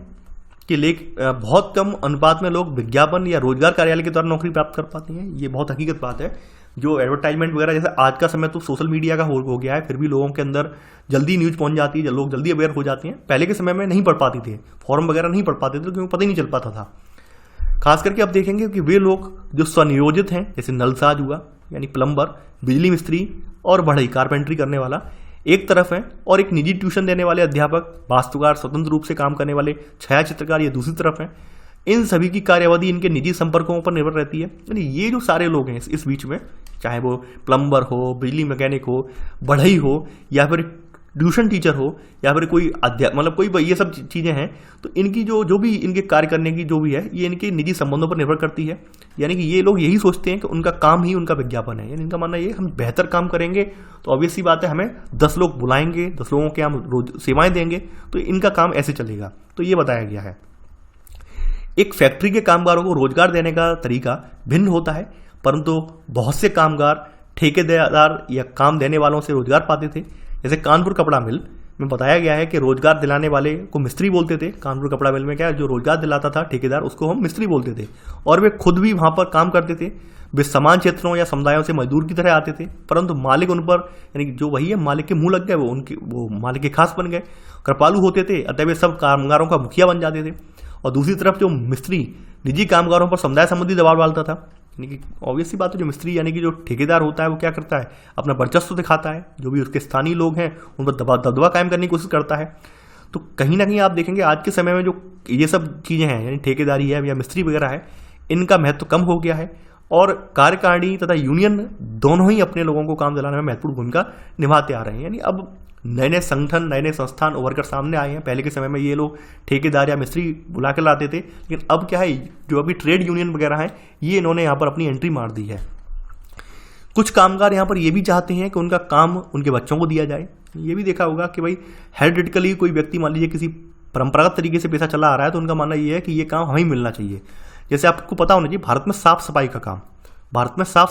कि बहुत कम अनुपात में लोग विज्ञापन या रोजगार कार्यालय के द्वारा नौकरी प्राप्त कर पाते हैं। ये बहुत हकीकत बात है। जो एडवर्टाइजमेंट वगैरह, जैसे आज का समय तो सोशल मीडिया का हो गया है, फिर भी लोगों के अंदर जल्दी न्यूज़ पहुंच जाती है, लोग जल्दी अवेयर हो जाते हैं। पहले के समय में नहीं पढ़ पाते थे, फॉर्म वगैरह नहीं पढ़ पाते थे, क्योंकि पता ही नहीं चल पाता था। खास करके आप देखेंगे कि वे लोग जो स्वनियोजित हैं, जैसे नलसाज हुआ यानी प्लम्बर, बिजली मिस्त्री और बढ़ई कारपेंट्री करने वाला एक तरफ है, और एक निजी ट्यूशन देने वाले अध्यापक, वास्तुकार, स्वतंत्र रूप से काम करने वाले छाया चित्रकार ये दूसरी तरफ है। इन सभी की कार्यावधि इनके निजी संपर्कों पर निर्भर रहती है। यानी ये जो सारे लोग हैं इस बीच में, चाहे वो प्लम्बर हो, बिजली मैकेनिक हो, बढ़ई हो, या फिर ट्यूशन टीचर हो या फिर कोई अध्यापक, मतलब कोई ये सब चीज़ें हैं, तो इनकी जो भी इनके कार्य करने की जो भी है, ये इनके निजी संबंधों पर निर्भर करती है। यानी कि ये लोग यही सोचते हैं कि उनका काम ही उनका विज्ञापन है। यानी इनका मानना ये, हम बेहतर काम करेंगे तो ऑब्वियस सी बात है हमें 10 लोग बुलाएंगे, 10 लोगों के हम रोज सेवाएं देंगे, तो इनका काम ऐसे चलेगा। तो ये बताया गया है। एक फैक्ट्री के कामगारों को रोजगार देने का तरीका भिन्न होता है, परंतु बहुत से कामगार ठेकेदार या काम देने वालों से रोजगार पाते थे। जैसे कानपुर कपड़ा मिल में बताया गया है कि रोजगार दिलाने वाले को मिस्त्री बोलते थे। कानपुर कपड़ा मिल में क्या है, जो रोजगार दिलाता था ठेकेदार, उसको हम मिस्त्री बोलते थे, और वे खुद भी वहां पर काम करते थे। वे समान क्षेत्रों या समुदायों से मजदूर की तरह आते थे, परंतु मालिक उन पर, यानी जो वही है मालिक के मुंह लग गए, वो मालिक के खास बन गए, कृपालु होते थे, अतः वे सब कामगारों का मुखिया बन जाते थे। और दूसरी तरफ जो मिस्त्री निजी कामगारों पर समुदाय संबंधी दबाव डालता था। यानी कि ऑब्वियस सी बात है, जो मिस्त्री यानी कि जो ठेकेदार होता है वो क्या करता है, अपना वर्चस्व दिखाता है, जो भी उसके स्थानीय लोग हैं उन पर दबदबा कायम करने की कोशिश करता है। तो कहीं ना कहीं आप देखेंगे आज के समय में जो ये सब चीज़ें हैं, यानी ठेकेदारी है या मिस्त्री वगैरह है, इनका महत्व कम हो गया है, और कार्यकारिणी तथा यूनियन दोनों ही अपने लोगों को काम दिलाने में महत्वपूर्ण भूमिका निभाते आ रहे हैं। यानी अब नए नए संगठन, नए नए संस्थान उभर कर सामने आए हैं। पहले के समय में ये लोग ठेकेदार या मिस्त्री बुला कर लाते थे, लेकिन अब क्या है, जो अभी ट्रेड यूनियन वगैरह हैं, ये इन्होंने यहाँ पर अपनी एंट्री मार दी है। कुछ कामगार यहाँ पर ये भी चाहते हैं कि उनका काम उनके बच्चों को दिया जाए। ये भी देखा होगा कि भाई हेरिडिटिकली कोई व्यक्ति मान लीजिए किसी परंपरागत तरीके से पैसा चला आ रहा है, तो उनका मानना ये है कि ये काम हमें मिलना चाहिए। जैसे आपको पता होना चाहिए, भारत में साफ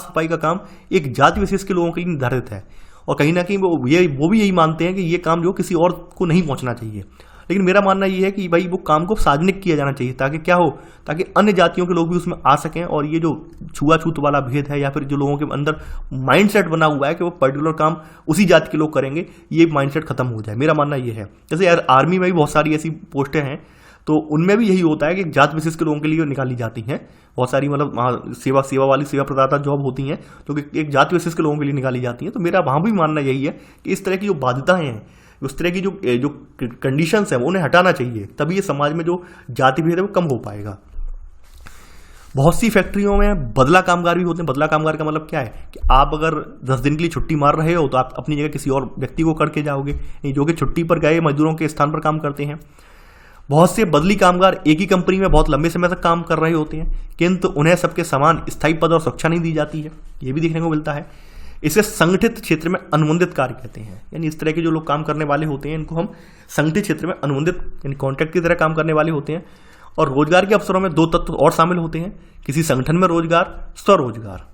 सफाई का काम एक जाति विशेष के लोगों के लिए निर्धारित है, और कहीं ना कहीं वो भी यही मानते हैं कि ये काम जो किसी और को नहीं पहुंचना चाहिए। लेकिन मेरा मानना ये है कि भाई वो काम को सार्वजनिक किया जाना चाहिए, ताकि क्या हो, ताकि अन्य जातियों के लोग भी उसमें आ सकें, और ये जो छुआछूत वाला भेद है या फिर जो लोगों के अंदर माइंडसेट बना हुआ है कि वो पर्टिकुलर काम उसी जाति के लोग करेंगे, ये माइंडसेट खत्म हो जाए। मेरा मानना ये है। जैसे यार आर्मी में भी बहुत सारी ऐसी पोस्टें हैं, तो उनमें भी यही होता है कि जात विशेष के लोगों के लिए निकाली जाती हैं बहुत सारी, मतलब सेवा प्रदाता जॉब होती हैं जो कि एक जाति विशेष के लोगों के लिए निकाली जाती हैं। तो मेरा वहाँ भी मानना यही है कि इस तरह की जो बाध्यताएं हैं, उस तरह की जो कंडीशंस हैं, वो उन्हें हटाना चाहिए, तभी ये समाज में जो जाति भेद है वो कम हो पाएगा। बहुत सी फैक्ट्रियों में बदला कामगार भी होते हैं। बदला कामगार का मतलब क्या है कि आप अगर 10 दिन के लिए छुट्टी मार रहे हो, तो आप अपनी जगह किसी और व्यक्ति को करके जाओगे, जो कि छुट्टी पर गए मजदूरों के स्थान पर काम करते हैं। बहुत से बदली कामगार एक ही कंपनी में बहुत लंबे समय तक काम कर रहे होते हैं, किंतु उन्हें सबके समान स्थायी पद और सुरक्षा नहीं दी जाती है, ये भी देखने को मिलता है। इसे संगठित क्षेत्र में अनुबंधित कार्य कहते हैं। यानी इस तरह के जो लोग काम करने वाले होते हैं, इनको हम संगठित क्षेत्र में अनुबंधित यानी कॉन्ट्रैक्ट की तरह काम करने वाले होते हैं। और रोजगार के अवसरों में 2 तत्व और शामिल होते हैं, किसी संगठन में रोजगार, स्वरोजगार।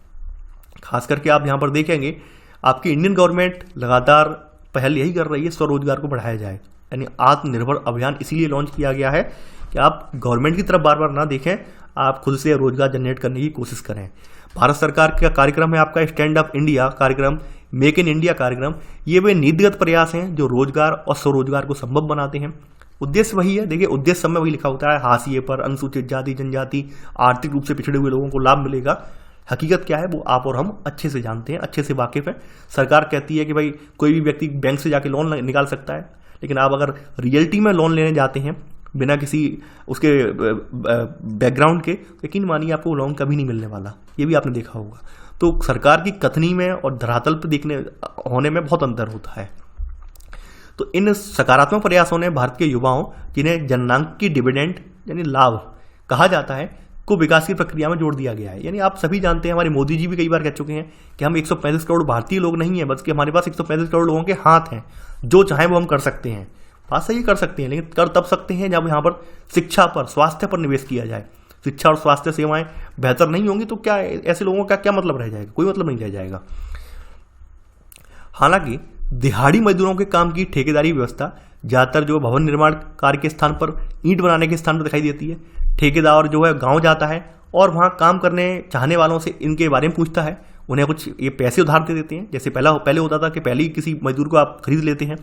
खास करके आप यहाँ पर देखेंगे, आपकी इंडियन गवर्नमेंट लगातार पहल यही कर रही है स्वरोजगार को बढ़ाया जाए। यानी आत्मनिर्भर अभियान इसीलिए लॉन्च किया गया है कि आप गवर्नमेंट की तरफ बार बार ना देखें, आप खुद से रोजगार जनरेट करने की कोशिश करें। भारत सरकार का कार्यक्रम है आपका स्टैंड अप इंडिया कार्यक्रम, मेक इन इंडिया कार्यक्रम। ये वे नीतिगत प्रयास हैं जो रोजगार और स्वरोजगार को संभव बनाते हैं। उद्देश्य वही है, देखिए उद्देश्य सब में वही लिखा होता है, हाशिए पर अनुसूचित जाति जनजाति आर्थिक रूप से पिछड़े हुए लोगों को लाभ मिलेगा। हकीकत क्या है वो आप और हम अच्छे से जानते हैं, अच्छे से वाकिफ हैं। सरकार कहती है कि भाई कोई भी व्यक्ति बैंक से जाके लोन निकाल सकता है, लेकिन आप अगर रियलिटी में लोन लेने जाते हैं बिना किसी उसके बैकग्राउंड के, यकीन मानिए आपको लोन कभी नहीं मिलने वाला। ये भी आपने देखा होगा। तो सरकार की कथनी में और धरातल पर देखने होने में बहुत अंतर होता है। तो इन सकारात्मक प्रयासों ने भारत के युवाओं, जिन्हें जननांक की डिविडेंड यानी लाभ कहा जाता है, को विकास की प्रक्रिया में जोड़ दिया गया है। यानी आप सभी जानते हैं, हमारे मोदी जी भी कई बार कह चुके हैं कि हम 135 करोड़ भारतीय लोग नहीं हैं, बल्कि हमारे पास 135 करोड़ लोगों के हाथ हैं, जो चाहे वो हम कर सकते हैं। बात सही कर सकते हैं, लेकिन कर तब सकते हैं जब यहाँ पर शिक्षा पर, स्वास्थ्य पर निवेश किया जाए। शिक्षा और स्वास्थ्य सेवाएं बेहतर नहीं होंगी तो क्या ऐसे लोगों का क्या मतलब रह जाएगा? कोई मतलब नहीं रह जाएगा। हालांकि दिहाड़ी मजदूरों के काम की ठेकेदारी व्यवस्था ज्यादातर जो भवन निर्माण कार्य के स्थान पर, ईंट बनाने के स्थान पर दिखाई देती है। ठेकेदार जो है गांव जाता है और वहां काम करने चाहने वालों से इनके बारे में पूछता है, उन्हें कुछ ये पैसे उधार दे देते हैं। जैसे पहले होता था कि पहले ही किसी मजदूर को आप खरीद लेते हैं,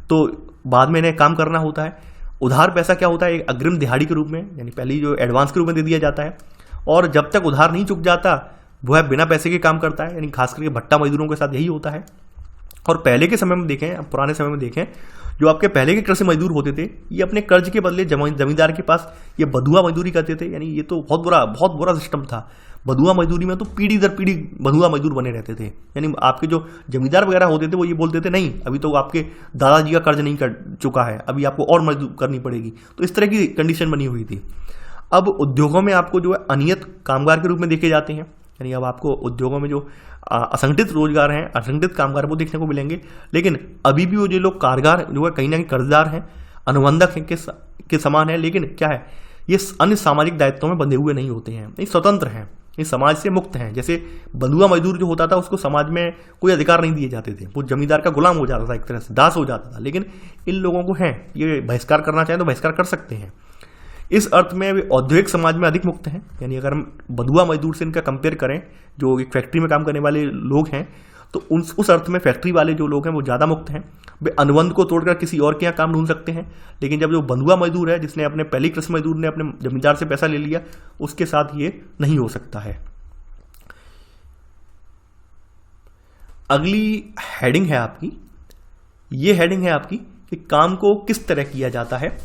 तो बाद में इन्हें काम करना होता है। उधार पैसा क्या होता है? एक अग्रिम दिहाड़ी के रूप में, यानी पहले जो एडवांस के रूप में दे दिया जाता है, और जब तक उधार नहीं चुक जाता वह बिना पैसे के काम करता है। यानी खास करके भट्टा मजदूरों के साथ यही होता है। और पहले के समय में देखें, पुराने समय में देखें, जो आपके पहले के कृषि मजदूर होते थे, ये अपने कर्ज के बदले जमींदार के पास ये बधुआ मजदूरी करते थे। यानी ये तो बहुत बुरा सिस्टम था। बधुआ मजदूरी में तो पीढ़ी दर पीढ़ी बधुआ मजदूर बने रहते थे। यानी आपके जो जमींदार वगैरह होते थे वो ये बोलते थे नहीं, अभी तो आपके दादाजी का कर्ज नहीं कर चुका है, अभी आपको और मजदूर करनी पड़ेगी। तो इस तरह की कंडीशन बनी हुई थी। अब उद्योगों में आपको जो है अनियत कामगार के रूप में देखे जाते हैं। यानी अब आपको उद्योगों में जो असंगठित रोजगार हैं, असंगठित कामगार वो देखने को मिलेंगे। लेकिन अभी भी वो जो लोग कारगर जो है कहीं ना कहीं कर्जदार हैं, अनुबंधक हैं के समान है। लेकिन क्या है, ये अन्य सामाजिक दायित्वों में बंधे हुए नहीं होते हैं, ये स्वतंत्र हैं, ये समाज से मुक्त हैं। जैसे बंधुआ मजदूर जो होता था उसको समाज में कोई अधिकार नहीं दिए जाते थे, वो जमींदार का गुलाम हो जाता था, एक तरह से दास हो जाता था। लेकिन इन लोगों को है, ये बहिष्कार करना चाहें तो बहिष्कार कर सकते हैं। इस अर्थ में वे औद्योगिक समाज में अधिक मुक्त हैं। यानी अगर हम बधुआ मजदूर से इनका कंपेयर करें, जो एक फैक्ट्री में काम करने वाले लोग हैं, तो उस अर्थ में फैक्ट्री वाले जो लोग हैं वो ज़्यादा मुक्त हैं। वे अनुबंध को तोड़कर किसी और के यहाँ काम ढूंढ सकते हैं। लेकिन जब जो बंधुआ मजदूर है, जिसने अपने पहली कृषि मजदूर ने अपने जमींदार से पैसा ले लिया, उसके साथ ये नहीं हो सकता है। अगली हेडिंग है आपकी, ये हेडिंग है आपकी कि काम को किस तरह किया जाता है।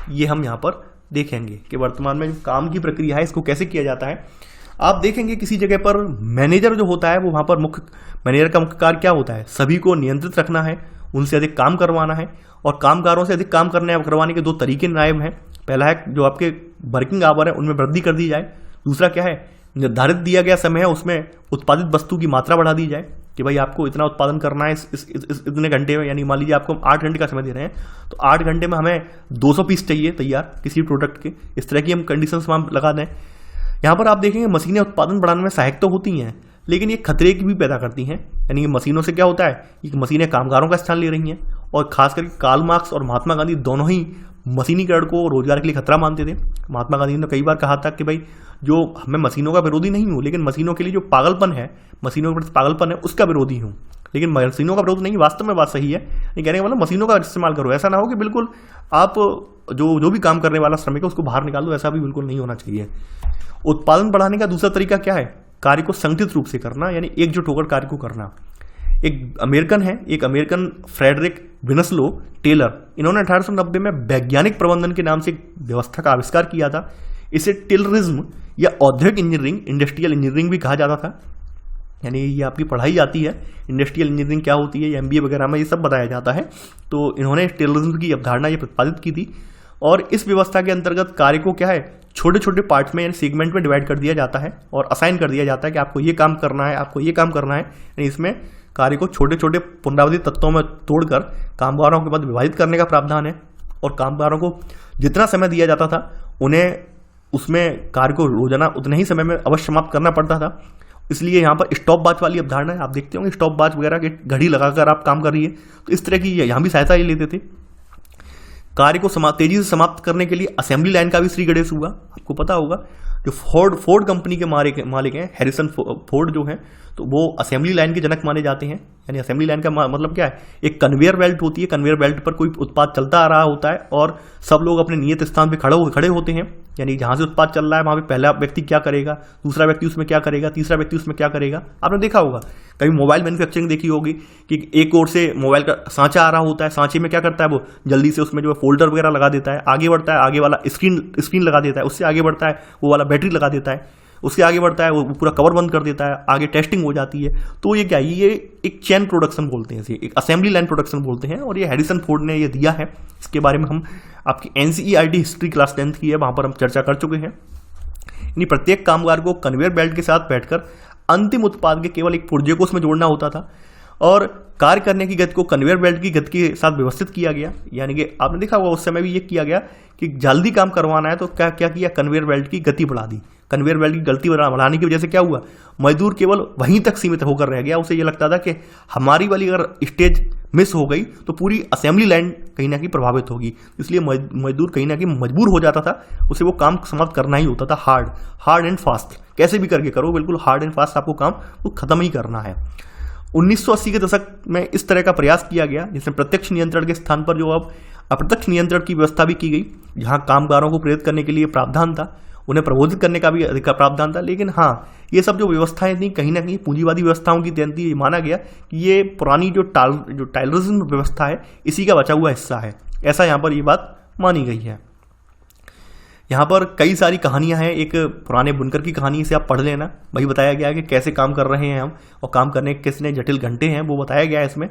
ये हम यहाँ पर देखेंगे कि वर्तमान में जो काम की प्रक्रिया है इसको कैसे किया जाता है। आप देखेंगे किसी जगह पर मैनेजर जो होता है वो वहाँ पर मैनेजर का मुख्य कार्य क्या होता है, सभी को नियंत्रित रखना है, उनसे अधिक काम करवाना है। और कामगारों से अधिक काम करवाने के दो तरीके नायब हैं। पहला है जो आपके वर्किंग आवर है उनमें वृद्धि कर दी जाए। दूसरा क्या है, निर्धारित दिया गया समय है उसमें उत्पादित वस्तु की मात्रा बढ़ा दी जाए कि भाई आपको इतना उत्पादन करना है इतने घंटे में। यानी मान लीजिए आपको हम 8 घंटे का समय दे रहे हैं, तो 8 घंटे में हमें 200 पीस चाहिए तैयार किसी प्रोडक्ट के। इस तरह की हम कंडीशंस हम लगा दें। यहाँ पर आप देखेंगे मशीनें उत्पादन बढ़ाने में सहायक तो होती हैं, लेकिन ये खतरे की भी पैदा करती हैं। यानी कि मशीनों से क्या होता है कि मशीनें कामगारों का स्थान ले रही हैं। और खास करके कार्ल मार्क्स और महात्मा गांधी दोनों ही मशीनीकरण को रोजगार के लिए खतरा मानते थे। महात्मा गांधी ने कई बार कहा था कि भाई जो मैं मशीनों का विरोधी नहीं हूँ, लेकिन मशीनों के लिए जो पागलपन है, मशीनों के प्रति पागलपन है, उसका विरोधी हूँ। लेकिन मशीनों का विरोध नहीं, वास्तव में बात सही है। ये कहने का मतलब मशीनों का इस्तेमाल करो। ऐसा ना हो कि बिल्कुल आप जो भी काम करने वाला श्रमिक है उसको बाहर निकाल दो, ऐसा भी बिल्कुल नहीं होना चाहिए। उत्पादन बढ़ाने का दूसरा तरीका क्या है, कार्य को संगठित रूप से करना, यानी एकजुट होकर कार्य को करना। एक अमेरिकन फ्रेडरिक विनस्लो टेलर, इन्होंने 1890 में वैज्ञानिक प्रबंधन के नाम से एक व्यवस्था का आविष्कार किया था। इसे टेलरिज्म या औद्योगिक इंजीनियरिंग, इंडस्ट्रियल इंजीनियरिंग भी कहा जाता था। यानी ये आपकी पढ़ाई जाती है, इंडस्ट्रियल इंजीनियरिंग क्या होती है, MBA वगैरह में ये सब बताया जाता है। तो इन्होंने टेलरिज्म की अवधारणा ये प्रतिपादित की थी। और इस व्यवस्था के अंतर्गत कार्य को क्या है, छोटे छोटे पार्ट्स में यानी सेगमेंट में डिवाइड कर दिया जाता है और असाइन कर दिया जाता है कि आपको ये काम करना है, आपको ये काम करना है। यानी इसमें कार्य को छोटे छोटे पुनरावृत्ति तत्वों में तोड़कर कामगारों के मध्य विभाजित करने का प्रावधान है। और कामगारों को जितना समय दिया जाता था उन्हें उसमें कार्य को रोजाना उतने ही समय में अवश्य समाप्त करना पड़ता था। इसलिए यहाँ पर स्टॉप वॉच वाली अवधारणा है। आप देखते होंगे स्टॉप वॉच वगैरह की घड़ी लगाकर आप काम कर रही है, तो इस तरह की यहाँ भी सहायता लेते थे। कार्य को तेजी से समाप्त करने के लिए असेंबली लाइन का भी श्री गणेश हुआ। आपको पता होगा जो फोर्ड कंपनी के मालिक हैं, हैरिसन फोर्ड जो हैं, तो वो असेंबली लाइन के जनक माने जाते हैं। यानी असेंबली लाइन का मतलब क्या है, एक कन्वेयर बेल्ट होती है, कन्वेयर बेल्ट पर कोई उत्पाद चलता आ रहा होता है और सब लोग अपने नियत स्थान पे खड़े होते हैं। यानी जहां से उत्पाद चल रहा है वहां पे पहला व्यक्ति क्या करेगा, दूसरा व्यक्ति उसमें क्या करेगा, तीसरा व्यक्ति उसमें क्या करेगा। आपने देखा होगा, कभी मोबाइल मैन्युफैक्चरिंग देखी होगी कि एक ओर से मोबाइल का सांचा आ रहा होता है, सांचे में क्या करता है वो जल्दी से उसमें जो है फोल्डर वगैरह लगा देता है, आगे बढ़ता है, आगे वाला स्क्रीन लगा देता है, उससे आगे बढ़ता है वो वाला बैटरी लगा देता है, उससे आगे बढ़ता है वो पूरा कवर बंद कर देता है, आगे टेस्टिंग हो जाती है। तो ये क्या है, ये एक चेन प्रोडक्शन बोलते हैं, इसे एक असेंबली लाइन प्रोडक्शन बोलते हैं। और ये हैरिसन फोर्ड ने ये दिया है। इसके बारे में हम आपकी NCERT हिस्ट्री क्लास 10th की है, वहां पर हम चर्चा कर चुके हैं। यानी प्रत्येक कामगार को कन्वेयर बेल्ट के साथ बैठकर अंतिम उत्पाद के केवल एक पुर्जे को उसमें जोड़ना होता था और कार्य करने की गति को कन्वेयर बेल्ट की गति के साथ व्यवस्थित किया गया। यानी कि आपने देखा होगा उस समय भी ये किया गया कि जल्दी काम करवाना है तो क्या किया, कन्वेयर बेल्ट की गति बढ़ा दी। कन्वेयर बेल्ट की गति बढ़ाने की वजह से क्या हुआ, मजदूर केवल वहीं तक सीमित होकर रह गया। उसे ये लगता था कि हमारी वाली अगर स्टेज मिस हो गई तो पूरी असेंबली लाइन कहीं ना कहीं प्रभावित होगी। इसलिए मजदूर कहीं ना कहीं मजबूर हो जाता था, उसे वो काम समाप्त करना ही होता था। हार्ड एंड फास्ट, कैसे भी करके करो, बिल्कुल हार्ड एंड फास्ट आपको काम वो खत्म ही करना है। 1980 के दशक में इस तरह का प्रयास किया गया जिसमें प्रत्यक्ष नियंत्रण के स्थान पर जो अब अप्रत्यक्ष नियंत्रण की व्यवस्था भी की गई, जहां कामगारों को प्रेरित करने के लिए प्रावधान था। उन्हें प्रबोधित करने का भी अधिकार प्रावधान था। लेकिन हाँ, ये सब जो व्यवस्थाएं थी कहीं ना कहीं पूंजीवादी व्यवस्थाओं की देन थी। माना गया कि ये पुरानी जो टाइलरिज्म व्यवस्था है इसी का बचा हुआ हिस्सा है, ऐसा यहाँ पर ये बात मानी गई है। यहाँ पर कई सारी कहानियां हैं। एक पुराने बुनकर की कहानी, इसे आप पढ़ लेना। वही बताया गया है कि कैसे काम कर रहे हैं हम और काम करने के कितने जटिल घंटे हैं, वो बताया गया है इसमें।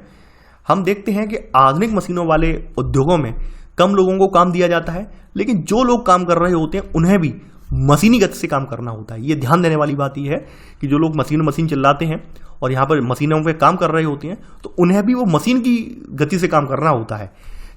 हम देखते हैं कि आधुनिक मशीनों वाले उद्योगों में कम लोगों को काम दिया जाता है, लेकिन जो लोग काम कर रहे होते हैं उन्हें भी मशीनी गति से काम करना होता है। ये ध्यान देने वाली बात यह है कि जो लोग मशीन चिल्लाते हैं और यहाँ पर मशीनों पे काम कर रहे होते हैं तो उन्हें भी वो मशीन की गति से काम करना होता है।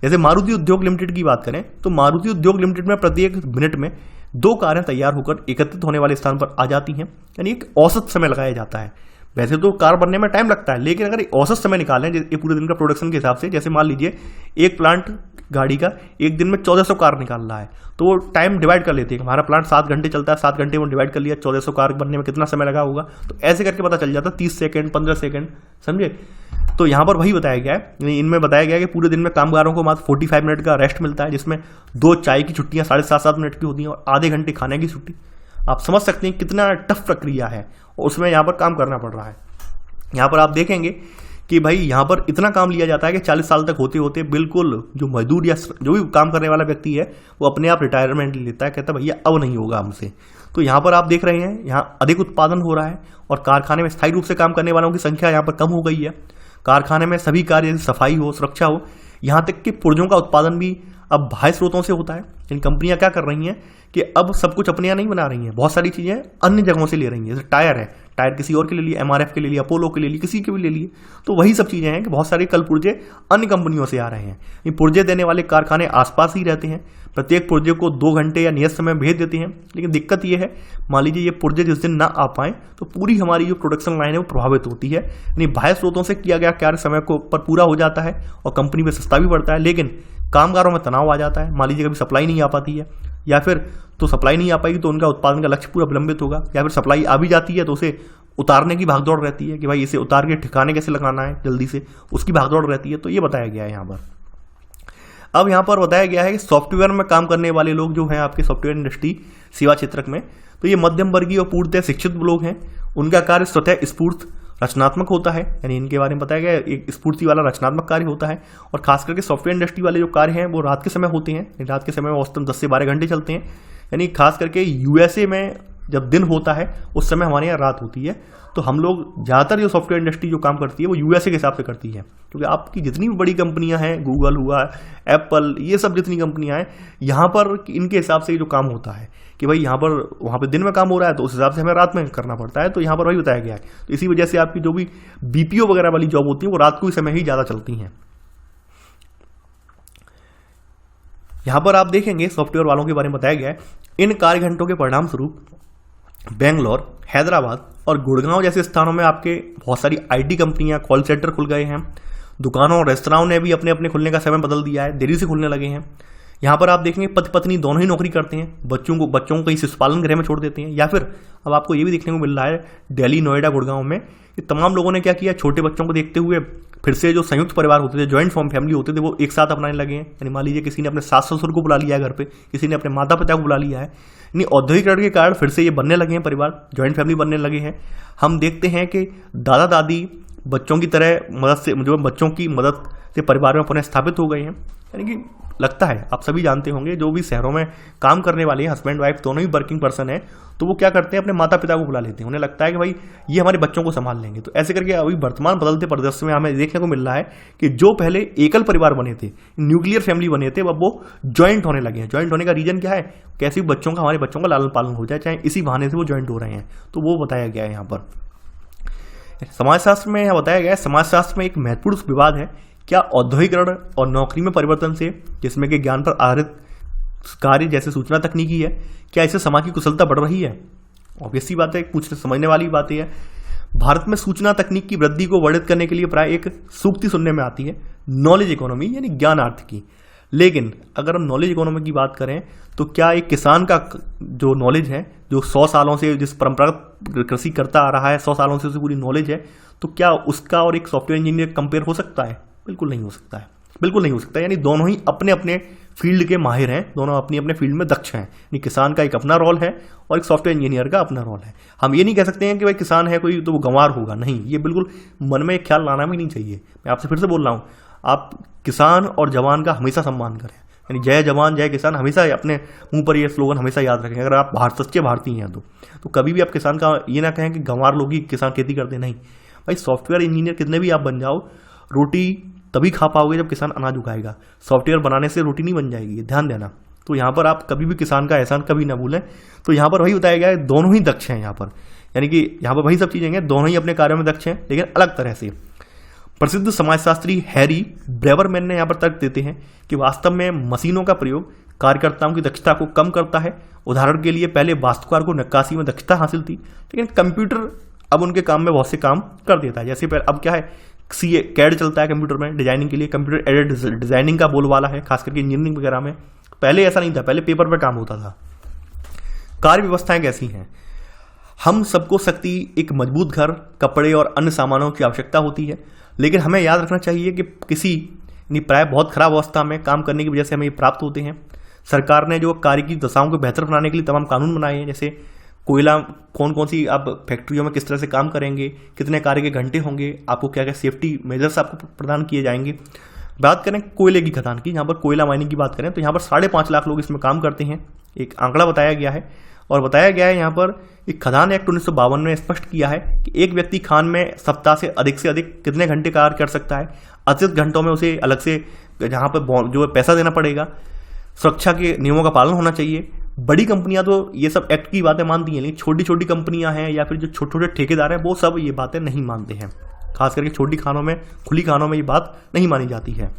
जैसे मारुति उद्योग लिमिटेड की बात करें तो मारुति उद्योग लिमिटेड में प्रत्येक मिनट में 2 कारें तैयार होकर एकत्रित होने वाले स्थान पर आ जाती हैं, यानी एक औसत समय लगाया जाता है। वैसे तो कार बनने में टाइम लगता है, लेकिन अगर औसत समय निकालें ये पूरे दिन का प्रोडक्शन के हिसाब से, जैसे मान लीजिए एक प्लांट गाड़ी का एक दिन में 1400 कार निकाल रहा है, तो वो टाइम डिवाइड कर लेते हैं। हमारा प्लांट 7 घंटे चलता है, 7 घंटे में डिवाइड कर लिया, 1400 कार बनने में कितना समय लगा होगा, तो ऐसे करके पता चल जाता है 30 सेकंड 15 सेकंड, समझे। तो यहाँ पर वही बताया गया है, इनमें बताया गया है कि पूरे दिन में कामगारों को मात्र 45 मिनट का रेस्ट मिलता है, जिसमें 2 चाय की छुट्टियां 7.5-7 मिनट की होती हैं और आधे घंटे खाने की छुट्टी। आप समझ सकते हैं कितना टफ प्रक्रिया है और उसमें यहाँ पर काम करना पड़ रहा है। यहाँ पर आप देखेंगे कि भाई यहाँ पर इतना काम लिया जाता है कि 40 साल तक होते होते बिल्कुल जो मजदूर या जो भी काम करने वाला व्यक्ति है वो अपने आप रिटायरमेंट ले लेता है, कहता है भैया अब नहीं होगा हमसे। तो यहाँ पर आप देख रहे हैं यहाँ अधिक उत्पादन हो रहा है और कारखाने में स्थायी रूप से काम करने वालों की संख्या यहाँ पर कम हो गई है। कारखाने में सभी कार्य जैसे सफाई हो, सुरक्षा हो, यहाँ तक कि पुर्जों का उत्पादन भी अब बाह्य स्रोतों से होता है। इन कंपनियां क्या कर रही हैं कि अब सब कुछ अपने यहाँ नहीं बना रही हैं, बहुत सारी चीज़ें अन्य जगहों से ले रही हैं। जैसे टायर है, टायर किसी और के ले लिए, MRF के ले लिए, अपोलो के ले लिए, किसी के भी ले लिए। तो वही सब चीज़ें हैं कि बहुत सारे कल पुर्जे अन्य कंपनियों से आ रहे हैं। ये पुर्जे देने वाले कारखाने आसपास ही रहते हैं, प्रत्येक पुर्जे को 2 घंटे या नियत समय भेज देते हैं। लेकिन दिक्कत ये है, मान लीजिए ये पुर्जे जिस दिन ना आ पाएँ तो पूरी हमारी जो प्रोडक्शन लाइन है वो प्रभावित होती है। यानी बाह्य स्रोतों से किया गया कार्य समय को पर पूरा हो जाता है और कंपनी में सस्ता भी पड़ता है, लेकिन कामगारों में तनाव आ जाता है। मान लीजिए कभी सप्लाई नहीं आ पाती है, या फिर तो सप्लाई नहीं आ पाएगी तो उनका उत्पादन का लक्ष्य पूरा विलंबित होगा, या फिर सप्लाई आ भी जाती है तो उसे उतारने की भागदौड़ रहती है कि भाई इसे उतार के ठिकाने कैसे लगाना है जल्दी से, उसकी भागदौड़ रहती है। तो ये बताया गया है यहाँ पर। अब यहाँ पर बताया गया है कि सॉफ्टवेयर में काम करने वाले लोग जो हैं आपके सॉफ्टवेयर इंडस्ट्री सेवा क्षेत्र में, तो ये मध्यम वर्गीय और पूर्णतः शिक्षित लोग हैं। उनका कार्य स्वतः स्फूर्त रचनात्मक होता है, यानी इनके बारे में बताया गया एक स्फूर्ति वाला रचनात्मक कार्य होता है। और खास करके सॉफ्टवेयर इंडस्ट्री वाले जो कार्य हैं वो रात के समय होते हैं। रात के समय में औसतन 10 से 12 घंटे चलते हैं। यानी खास करके USA में जब दिन होता है उस समय हमारे यहाँ रात होती है। तो हम लोग ज़्यादातर जो सॉफ्टवेयर इंडस्ट्री जो काम करती है वो USA के हिसाब से करती है, क्योंकि आपकी जितनी भी बड़ी कंपनियां हैं, गूगल हुआ, एप्पल, ये सब जितनी कंपनियां हैं, यहाँ पर इनके हिसाब से जो काम होता है कि भाई यहाँ पर वहाँ पे दिन में काम हो रहा है तो उस हिसाब से हमें रात में करना पड़ता है। तो यहाँ पर वही बताया गया है। तो इसी वजह से आपकी जो भी BPO वगैरह वाली जॉब होती है वो रात को ही समय ही ज़्यादा चलती हैं। यहाँ पर आप देखेंगे सॉफ्टवेयर वालों के बारे में बताया गया है, इन कार्य घंटों के परिणाम स्वरूप बेंगलोर, हैदराबाद और गुड़गांव जैसे स्थानों में आपके बहुत सारी IT कंपनियां, कॉल सेंटर खुल गए हैं। दुकानों और रेस्तराओं ने भी अपने अपने खुलने का समय बदल दिया है, देरी से खुलने लगे हैं। यहाँ पर आप देखेंगे पति पत्नी दोनों ही नौकरी करते हैं, बच्चों को कहीं शिशु पालन गृह में छोड़ देते हैं, या फिर अब आपको ये भी देखने को मिल रहा है दिल्ली, नोएडा, गुड़गांव में ये तमाम लोगों ने क्या किया, छोटे बच्चों को देखते हुए फिर से जो संयुक्त परिवार होते थे, ज्वाइंट फैमिली होते थे, वो एक साथ अपनाने लगे हैं। यानी मान लीजिए किसी ने अपने सास ससुर को बुला लिया है घर पे, किसी ने अपने माता पिता को बुला लिया है। यानी औद्योगिकरण के कारण फिर से ये बनने लगे हैं परिवार, ज्वाइंट फैमिली बनने लगे हैं। हम देखते हैं कि दादा दादी बच्चों की तरह मदद से, जो बच्चों की मदद से परिवार में पुनः स्थापित हो गए हैं। यानी कि लगता है आप सभी जानते होंगे जो भी शहरों में काम करने वाले हैं, हस्बैंड वाइफ दोनों ही वर्किंग पर्सन है, तो वो क्या करते हैं अपने माता पिता को बुला लेते हैं। उन्हें लगता है कि भाई ये हमारे बच्चों को संभाल लेंगे। तो ऐसे करके अभी वर्तमान बदलते परिदृश्य में हमें देखने को मिल रहा है कि जो पहले एकल परिवार बने थे, न्यूक्लियर फैमिली बने थे, अब वो ज्वाइंट होने लगे हैं। ज्वाइंट होने का रीजन क्या है, कैसे बच्चों का, हमारे बच्चों का लालन पालन हो जाए, चाहे इसी बहाने से वो ज्वाइंट हो रहे हैं। तो वो बताया गया है यहाँ पर। समाजशास्त्र में यह बताया गया है, समाजशास्त्र में एक महत्वपूर्ण विवाद है, क्या औद्योगिकरण और नौकरी में परिवर्तन से, जिसमें कि ज्ञान पर आधारित कार्य जैसे सूचना तकनीकी है, क्या इससे समाज की कुशलता बढ़ रही है? ऑब्वियसली बात है, पूछने समझने वाली बात है। भारत में सूचना तकनीक की वृद्धि को वर्णित करने के लिए प्राय एक सूक्ति सुनने में आती है, नॉलेज इकोनॉमी, यानी ज्ञानार्थ की। लेकिन अगर हम नॉलेज इकोनॉमी की बात करें तो क्या एक किसान का जो नॉलेज है, जो 100 सालों से जिस परंपरागत कृषि करता आ रहा है, 100 सालों से उसे पूरी नॉलेज है, तो क्या उसका और एक सॉफ्टवेयर इंजीनियर कंपेयर हो सकता है? बिल्कुल नहीं हो सकता है, बिल्कुल नहीं हो सकता। यानी दोनों ही अपने अपने फील्ड के माहिर हैं, दोनों अपनी अपने फील्ड में दक्ष हैं। यानी किसान का एक अपना रोल है और एक सॉफ्टवेयर इंजीनियर का अपना रोल है। हम ये नहीं कह सकते हैं कि भाई किसान है कोई तो वो गंवार होगा, नहीं, ये बिल्कुल मन में एक ख्याल लाना भी नहीं चाहिए। मैं आपसे फिर से बोल रहा हूँ, आप किसान और जवान का हमेशा सम्मान करें, यानी जय जवान जय किसान हमेशा अपने मुंह पर ये स्लोगन हमेशा याद रखें। अगर आप सच्चे भारतीय हैं तो कभी भी आप किसान का ये ना कहें कि गंवार लोग ही किसान खेती करते, नहीं भाई। सॉफ्टवेयर इंजीनियर कितने भी आप बन जाओ, रोटी तभी खा पाओगे जब किसान अनाज उगाएगा। सॉफ्टवेयर बनाने से रोटी नहीं बन जाएगी, ध्यान देना। तो यहाँ पर आप कभी भी किसान का एहसान कभी ना भूलें। तो यहाँ पर वही बताया गया है, दोनों ही दक्ष हैं यहाँ पर, यानी कि यहाँ पर वही सब चीज़ें हैं, दोनों ही अपने कार्यों में दक्ष हैं लेकिन अलग तरह से। प्रसिद्ध समाजशास्त्री हैरी ब्रेवरमैन ने यहाँ पर तर्क देते हैं कि वास्तव में मशीनों का प्रयोग कार्यकर्ताओं की दक्षता को कम करता है। उदाहरण के लिए पहले वास्तुकार को नक्काशी में दक्षता हासिल थी, लेकिन कंप्यूटर अब उनके काम में बहुत से काम कर देता है। जैसे अब क्या है, कैड चलता है कंप्यूटर में डिजाइनिंग के लिए, कंप्यूटर एडेड डिजाइनिंग का बोलबाला है, खास करके इंजीनियरिंग वगैरह में। पहले ऐसा नहीं था, पहले पेपर पर काम होता था। कार्य व्यवस्थाएं कैसी हैं? हम सबको शक्ति, एक मजबूत घर, कपड़े और अन्य सामानों की आवश्यकता होती है, लेकिन हमें याद रखना चाहिए कि किसी प्राय बहुत खराब अवस्था में काम करने की वजह से हमें ये प्राप्त होते हैं। सरकार ने जो कार्य की दशाओं को बेहतर बनाने के लिए तमाम कानून बनाए हैं, जैसे कोयला कौन कौन सी आप फैक्ट्रियों में किस तरह से काम करेंगे, कितने कार्य के घंटे होंगे, आपको क्या क्या सेफ्टी मेजर्स आपको प्रदान किए जाएंगे। बात करें कोयले की खदान की, यहाँ पर कोयला माइनिंग की बात करें तो यहाँ पर 5.5 लाख लोग इसमें काम करते हैं, एक आंकड़ा बताया गया है। और बताया गया है यहाँ पर एक खदान एक्ट 1952 ने स्पष्ट किया है कि एक व्यक्ति खान में सप्ताह से अधिक कितने घंटे कार्य कर सकता है। अतिरिक्त घंटों में उसे अलग से जहाँ पर जो पैसा देना पड़ेगा। सुरक्षा के नियमों का पालन होना चाहिए। बड़ी कंपनियां तो ये सब एक्ट की बातें मानती हैं, लेकिन छोटी छोटी कंपनियां हैं या फिर जो छोटे छोटे ठेकेदार हैं वो सब ये बातें नहीं मानते हैं। खास करके छोटी खानों में, खुली खानों में ये बात नहीं मानी जाती है।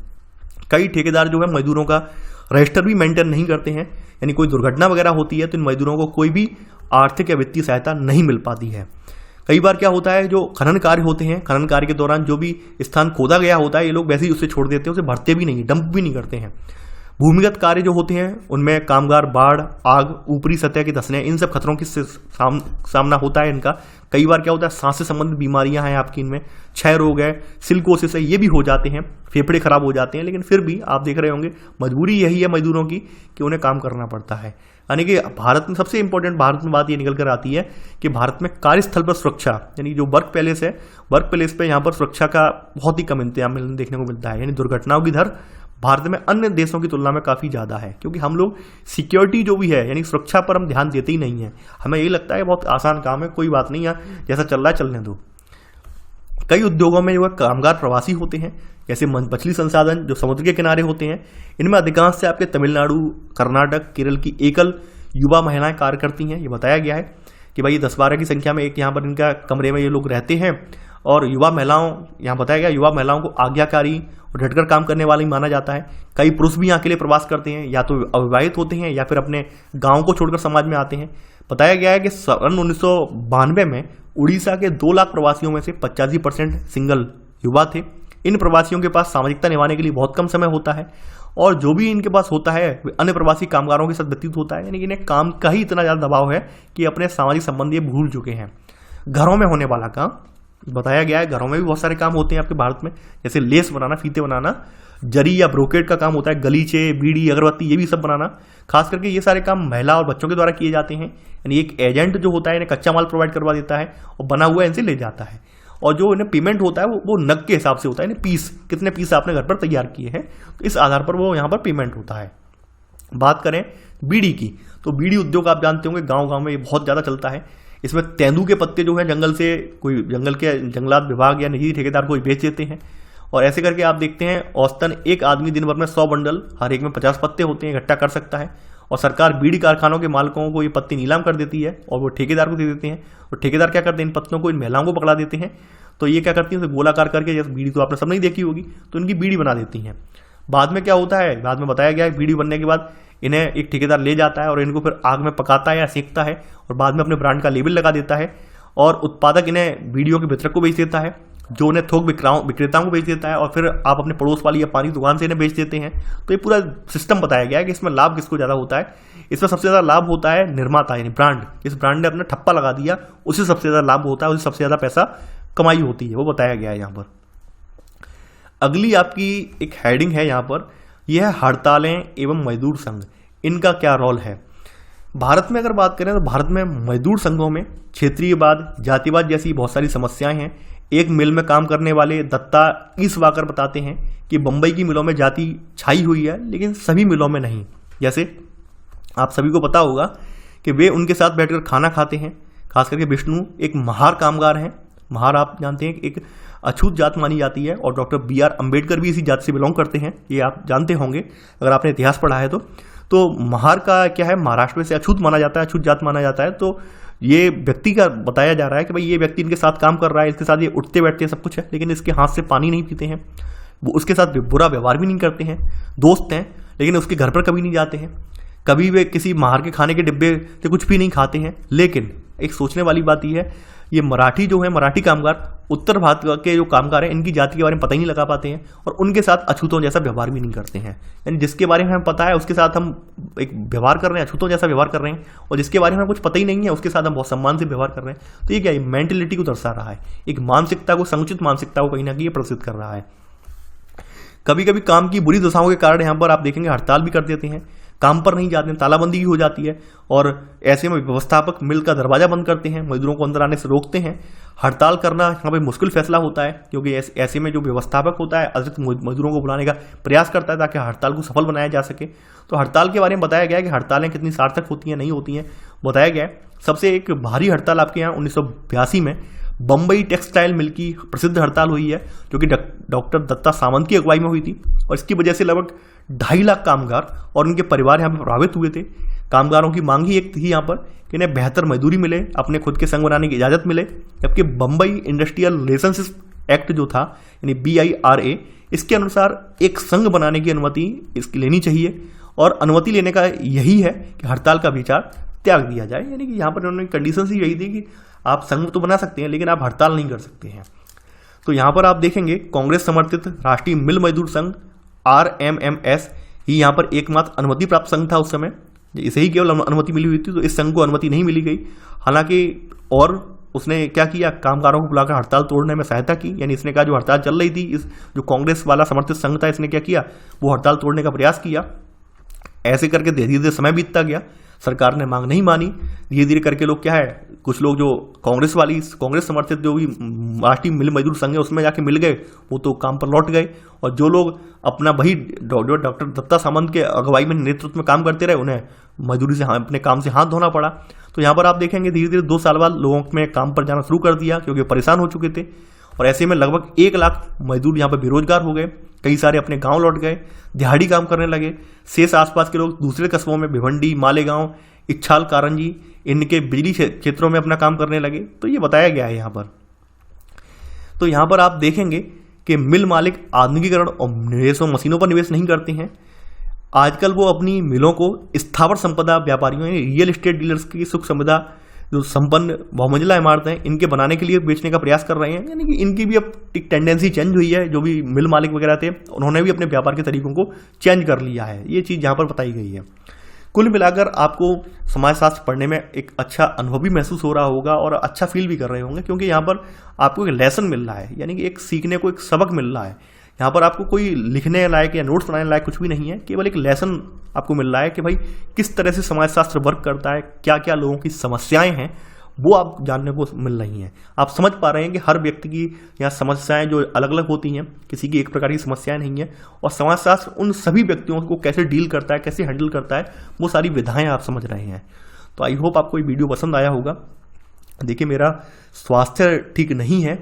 कई ठेकेदार जो है मजदूरों का रजिस्टर भी मेंटेन नहीं करते हैं, यानी कोई दुर्घटना वगैरह होती है तो इन मजदूरों को कोई भी आर्थिक या वित्तीय सहायता नहीं मिल पाती है। कई बार क्या होता है, जो खनन कार्य होते हैं, खनन कार्य के दौरान जो भी स्थान खोदा गया होता है ये लोग वैसे ही उसे छोड़ देते हैं, उसे भरते भी नहीं, डंप भी नहीं करते हैं। भूमिगत कार्य जो होते हैं उनमें कामगार बाढ़, आग, ऊपरी सतह के धंसने, इन सब खतरों की सामना होता है इनका। कई बार क्या होता है, सांस से संबंधित बीमारियां हैं आपकी, इनमें क्षय रोग है, सिलिकोसिस है, ये भी हो जाते हैं, फेफड़े खराब हो जाते हैं। लेकिन फिर भी आप देख रहे होंगे मजबूरी यही है मजदूरों की कि उन्हें काम करना पड़ता है। यानी कि भारत में सबसे इंपॉर्टेंट भारत में बात ये निकल कर आती है कि भारत में कार्यस्थल पर सुरक्षा, यानी जो वर्क प्लेस है, वर्क प्लेस पे यहाँ पर सुरक्षा का बहुत ही कम इंतजाम देखने को मिलता है। यानी दुर्घटनाओं की दर भारत में अन्य देशों की तुलना में काफ़ी ज़्यादा है, क्योंकि हम लोग सिक्योरिटी जो भी है यानी सुरक्षा पर हम ध्यान देते ही नहीं है। हमें यही लगता है बहुत आसान काम है, कोई बात नहीं है, जैसा चल रहा है चलने दो। कई उद्योगों में जो कामगार प्रवासी होते हैं, जैसे मछली संसाधन जो समुद्र के किनारे होते हैं, इनमें अधिकांश से आपके तमिलनाडु, कर्नाटक, केरल की एकल युवा महिलाएं कार्य करती हैं। ये बताया गया है कि भाई 10-12 की संख्या में एक यहाँ पर इनका कमरे में ये लोग रहते हैं। और युवा महिलाओं, यहाँ बताया गया युवा महिलाओं को आज्ञाकारी और डटकर काम करने वाली माना जाता है। कई पुरुष भी यहाँ के लिए प्रवास करते हैं, या तो अविवाहित होते हैं या फिर अपने गाँव को छोड़कर समाज में आते हैं। बताया गया है कि सन 1992 में उड़ीसा के 2 लाख प्रवासियों में से 85% सिंगल युवा थे। इन प्रवासियों के पास सामाजिकता निभाने के लिए बहुत कम समय होता है, और जो भी इनके पास होता है वे अन्य प्रवासी कामगारों के साथ व्यतीत होता है। यानी कि इन्हें काम का ही इतना ज़्यादा दबाव है कि अपने सामाजिक संबंध ये भूल चुके हैं। घरों में होने वाला काम बताया गया है, घरों में भी बहुत सारे काम होते हैं आपके भारत में, जैसे लेस बनाना, फीते बनाना, जरी या ब्रोकेट का काम होता है, गलीचे, बीड़ी, अगरबत्ती, ये भी सब बनाना। खास करके ये सारे काम महिला और बच्चों के द्वारा किए जाते हैं। यानी एक एजेंट जो होता है इन्हें कच्चा माल प्रोवाइड करवा देता है और बना हुआ इनसे ले जाता है, और जो इन्हें पेमेंट होता है वो नग के हिसाब से होता है, पीस, कितने पीस आपने घर पर तैयार किए हैं, तो इस आधार पर वो यहाँ पर पेमेंट होता है। बात करें बीड़ी की, तो बीड़ी उद्योग आप जानते होंगे गाँव गाँव में ये बहुत ज़्यादा चलता है। इसमें तेंदू के पत्ते जो है जंगल से कोई जंगल के जंगलात विभाग या निजी ठेकेदार को बेच देते हैं, और ऐसे करके आप देखते हैं औसतन एक आदमी दिन भर में 100 बंडल, हर एक में 50 पत्ते होते हैं, इकट्ठा कर सकता है। और सरकार बीड़ी कारखानों के मालिकों को ये पत्ते नीलाम कर देती है और वो ठेकेदार को दे देते हैं। और ठेकेदार क्या करते हैं, इन पत्तों को इन महिलाओं को पकड़ा देते हैं। तो ये क्या करती है, उसे गोलाकार करके, जैसे बीड़ी तो आपने सब नहीं देखी होगी, तो इनकी बीड़ी बना देती हैं। बाद में क्या होता है, बाद में बताया गया है बीड़ी बनने के बाद इन्हें एक ठेकेदार ले जाता है और इनको फिर आग में पकाता है या सेकता है, और बाद में अपने ब्रांड का लेबल लगा देता है, और उत्पादक इन्हें बीड़ियों के वितरक को बेच देता है, जो उन्हें थोक विक्रेताओं को बेच देता है, और फिर आप अपने पड़ोस वाली या पानी की दुकान से इन्हें बेच देते हैं। तो ये पूरा सिस्टम बताया गया है कि इसमें लाभ किसको ज़्यादा होता है। इसमें सबसे ज़्यादा लाभ होता है निर्माता, यानी ब्रांड, इस ब्रांड ने अपना ठप्पा लगा दिया, उसे सबसे ज़्यादा लाभ होता है, उसे सबसे ज़्यादा पैसा कमाई होती है, वो बताया गया है यहाँ पर। अगली आपकी एक हेडिंग है यहाँ पर, यह है हड़तालें एवं मजदूर संघ, इनका क्या रोल है। भारत में अगर बात करें तो भारत में मजदूर संघों में क्षेत्रीयवाद, जातिवाद जैसी बहुत सारी समस्याएं हैं। एक मिल में काम करने वाले दत्ता ईसवाकर बताते हैं कि बंबई की मिलों में जाति छाई हुई है, लेकिन सभी मिलों में नहीं। जैसे आप सभी को पता होगा कि वे उनके साथ बैठकर खाना खाते हैं। खास करके विष्णु एक महार कामगार हैं। महार आप जानते हैं एक अछूत जात मानी जाती है, और डॉक्टर BR अम्बेडकर भी इसी जात से बिलोंग करते हैं, ये आप जानते होंगे अगर आपने इतिहास पढ़ा है तो महार का क्या है, महाराष्ट्र में से अछूत माना जाता है, अछूत जात माना जाता है। तो ये व्यक्ति का बताया जा रहा है कि भाई ये व्यक्ति इनके साथ काम कर रहा है, इसके साथ ये उठते बैठते हैं, सब कुछ है, लेकिन इसके हाथ से पानी नहीं पीते हैं, वो उसके साथ बुरा व्यवहार भी नहीं करते हैं, दोस्त हैं, लेकिन उसके घर पर कभी नहीं जाते हैं, कभी वे किसी महार के खाने के डिब्बे से कुछ भी नहीं खाते हैं। लेकिन एक सोचने वाली बात यह है, ये मराठी जो है, मराठी कामगार, उत्तर भारत के जो कामगार हैं, इनकी जाति के बारे में पता ही नहीं लगा पाते हैं, और उनके साथ अछूतों जैसा व्यवहार भी नहीं करते हैं। यानी जिसके बारे में हमें पता है उसके साथ हम एक व्यवहार कर रहे हैं, अछूतों जैसा व्यवहार कर रहे हैं, और जिसके बारे में कुछ पता ही नहीं है उसके साथ हम बहुत सम्मान से व्यवहार कर रहे हैं। तो ये क्या है, मेंटेलिटी को दर्शा रहा है, एक मानसिकता को, संकुचित मानसिकता को कहीं ना कहीं प्रदर्शित कर रहा है। कभी कभी काम की बुरी दशाओं के कारण यहाँ पर आप देखेंगे हड़ताल भी कर देते हैं, काम पर नहीं जाते हैं, तालाबंदी भी हो जाती है, और ऐसे में व्यवस्थापक मिल का दरवाजा बंद करते हैं, मजदूरों को अंदर आने से रोकते हैं। हड़ताल करना यहाँ पे मुश्किल फैसला होता है, क्योंकि ऐसे में जो व्यवस्थापक होता है अतिरिक्त मजदूरों को बुलाने का प्रयास करता है ताकि हड़ताल को सफल बनाया जा सके। तो हड़ताल के बारे में बताया गया है कि हड़तालें कितनी सार्थक होती हैं, नहीं होती हैं, बताया गया है। सबसे एक भारी हड़ताल आपके यहाँ 1982 में बम्बई टेक्सटाइल मिल की प्रसिद्ध हड़ताल हुई है, जो कि डॉक्टर दत्ता सामंत की अगुवाई में हुई थी, और इसकी वजह से लगभग 2.5 लाख कामगार और उनके परिवार यहाँ पर प्रभावित हुए थे। कामगारों की मांग ही एक थी यहाँ पर कि इन्हें बेहतर मजदूरी मिले, अपने खुद के संघ बनाने की इजाज़त मिले, जबकि बम्बई इंडस्ट्रियल रिलेशनशिप एक्ट जो था यानी BIRA, इसके अनुसार एक संघ बनाने की अनुमति इसकी लेनी चाहिए, और अनुमति लेने का यही है कि हड़ताल का विचार त्याग दिया जाए। यानी कि यहाँ पर उन्होंने कंडीशन ही यही थी कि आप संघ तो बना सकते हैं लेकिन आप हड़ताल नहीं कर सकते हैं। तो यहाँ पर आप देखेंगे कांग्रेस समर्थित राष्ट्रीय मिल मजदूर संघ RMMS ही यहाँ पर एकमात्र अनुमति प्राप्त संघ था उस समय, इसे ही केवल अनुमति मिली हुई थी। तो इस संघ को अनुमति नहीं मिली गई, हालांकि और उसने क्या किया, कामगारों को बुलाकर हड़ताल तोड़ने में सहायता की। यानी इसने कहा जो हड़ताल चल रही थी, इस जो कांग्रेस वाला समर्थित संघ था, इसने क्या किया, वो हड़ताल तोड़ने का प्रयास किया। ऐसे करके धीरे धीरे समय बीतता गया, सरकार ने मांग नहीं मानी। धीरे धीरे करके लोग क्या है, कुछ लोग जो कांग्रेस समर्थित जो भी राष्ट्रीय मिल मजदूर संघ है उसमें जाके मिल गए, वो तो काम पर लौट गए, और जो लोग अपना वही जो डॉक्टर दत्ता सामंत के अगुवाई में नेतृत्व में काम करते रहे, उन्हें मजदूरी से अपने काम से हाथ धोना पड़ा। तो यहाँ पर आप देखेंगे धीरे धीरे 2 साल बाद लोगों में काम पर जाना शुरू कर दिया, क्योंकि परेशान हो चुके थे, और ऐसे में लगभग 1 लाख मजदूर यहाँ पर बेरोजगार हो गए। कई सारे अपने गांव लौट गए, दिहाड़ी काम करने लगे। शेष आसपास के लोग दूसरे कस्बों में भिवंडी, मालेगांव, इच्छाल, कारंजी, इनके बिजली क्षेत्रों में अपना काम करने लगे। तो ये बताया गया है यहाँ पर। तो यहाँ पर आप देखेंगे कि मिल मालिक आधुनिकीकरण और निवेश और मशीनों पर निवेश नहीं करते हैं। आजकल वो अपनी मिलों को स्थावर संपदा व्यापारियों यानी रियल एस्टेट डीलर्स की सुख संपदा जो संपन्न बहुमंजिला इमारतें हैं, इनके बनाने के लिए बेचने का प्रयास कर रहे हैं। यानी कि इनकी भी अब एक टेंडेंसी चेंज हुई है। जो भी मिल मालिक वगैरह थे, उन्होंने भी अपने व्यापार के तरीकों को चेंज कर लिया है। ये चीज़ यहाँ पर बताई गई है। कुल मिलाकर आपको समाजशास्त्र पढ़ने में एक अच्छा अनुभव भी महसूस हो रहा होगा, और अच्छा फील भी कर रहे होंगे, क्योंकि यहाँ पर आपको एक लेसन मिल रहा है, यानी कि एक सीखने को एक सबक मिल रहा है। यहाँ पर आपको कोई लिखने लायक या नोट्स बनाने लायक कुछ भी नहीं है, केवल एक लेसन आपको मिल रहा है कि भाई किस तरह से समाजशास्त्र वर्क करता है, क्या क्या लोगों की समस्याएं हैं, वो आप जानने को मिल रही हैं। आप समझ पा रहे हैं कि हर व्यक्ति की यहाँ समस्याएं जो अलग अलग होती हैं, किसी की एक प्रकार की समस्याएं नहीं है, और समाजशास्त्र उन सभी व्यक्तियों को कैसे डील करता है, कैसे हैंडल करता है, वो सारी विधाएं आप समझ रहे हैं। तो आई होप आपको ये वीडियो पसंद आया होगा। देखिए, मेरा स्वास्थ्य ठीक नहीं है,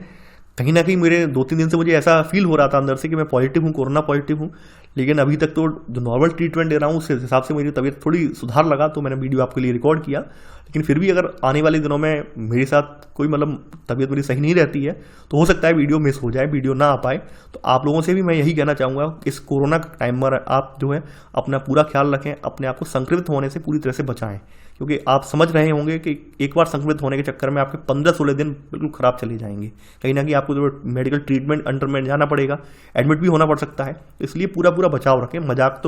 कहीं ना कहीं मेरे 2-3 दिन से मुझे ऐसा फील हो रहा था अंदर से कि मैं पॉजिटिव हूँ, कोरोना पॉजिटिव हूँ, लेकिन अभी तक तो जो नॉर्मल ट्रीटमेंट दे रहा हूँ उस हिसाब से मेरी तबीयत थोड़ी सुधार लगा, तो मैंने वीडियो आपके लिए रिकॉर्ड किया। लेकिन फिर भी अगर आने वाले दिनों में मेरे साथ कोई तबीयत मेरी सही नहीं रहती है, तो हो सकता है वीडियो मिस हो जाए, वीडियो ना आ पाए। तो आप लोगों से भी मैं यही कहना चाहूँगा, इस कोरोना टाइम पर आप जो है अपना पूरा ख्याल रखें, अपने आप को संक्रमित होने से पूरी तरह से बचाएं, क्योंकि आप समझ रहे होंगे कि एक बार संक्रमित होने के चक्कर में आपके 15-16 दिन बिल्कुल ख़राब चले जाएंगे। कहीं ना कहीं आपको जो मेडिकल ट्रीटमेंट अंडर में जाना पड़ेगा, एडमिट भी होना पड़ सकता है। इसलिए पूरा बचाव रखें, मजाक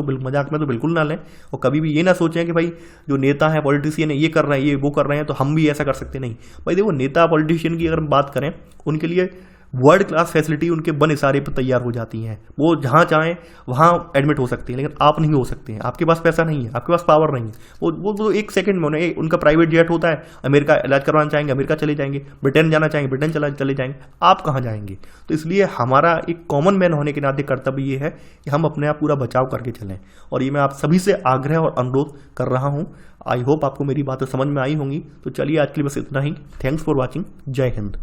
में तो बिल्कुल ना लें, और कभी भी ये ना सोचें कि भाई जो नेता है, पॉलिटिशियन है, ये कर रहे हैं, ये वो कर रहे हैं, तो हम भी ऐसा कर सकते नहीं। भाई देखो, नेता पॉलिटिशियन की अगर हम बात करें, उनके लिए वर्ल्ड क्लास फैसिलिटी उनके बन इशारे पर तैयार हो जाती हैं, वो जहाँ चाहें वहाँ एडमिट हो सकते हैं, लेकिन आप नहीं हो सकते हैं, आपके पास पैसा नहीं है, आपके पास पावर नहीं है। वो एक सेकंड में उनका प्राइवेट जेट होता है, अमेरिका इलाज करवाना चाहेंगे अमेरिका चले जाएंगे, ब्रिटेन जाना चाहेंगे ब्रिटेन चले जाएंगे, आप कहाँ जाएंगे। तो इसलिए हमारा एक कॉमन मैन होने के नाते कर्तव्य ये है कि हम अपने आप पूरा बचाव करके चलें, और ये मैं आप सभी से आग्रह और अनुरोध कर रहा हूँ। आई होप आपको मेरी बातें समझ में आई होंगी। तो चलिए आज के लिए बस इतना ही। Thanks for watching. जय हिंद।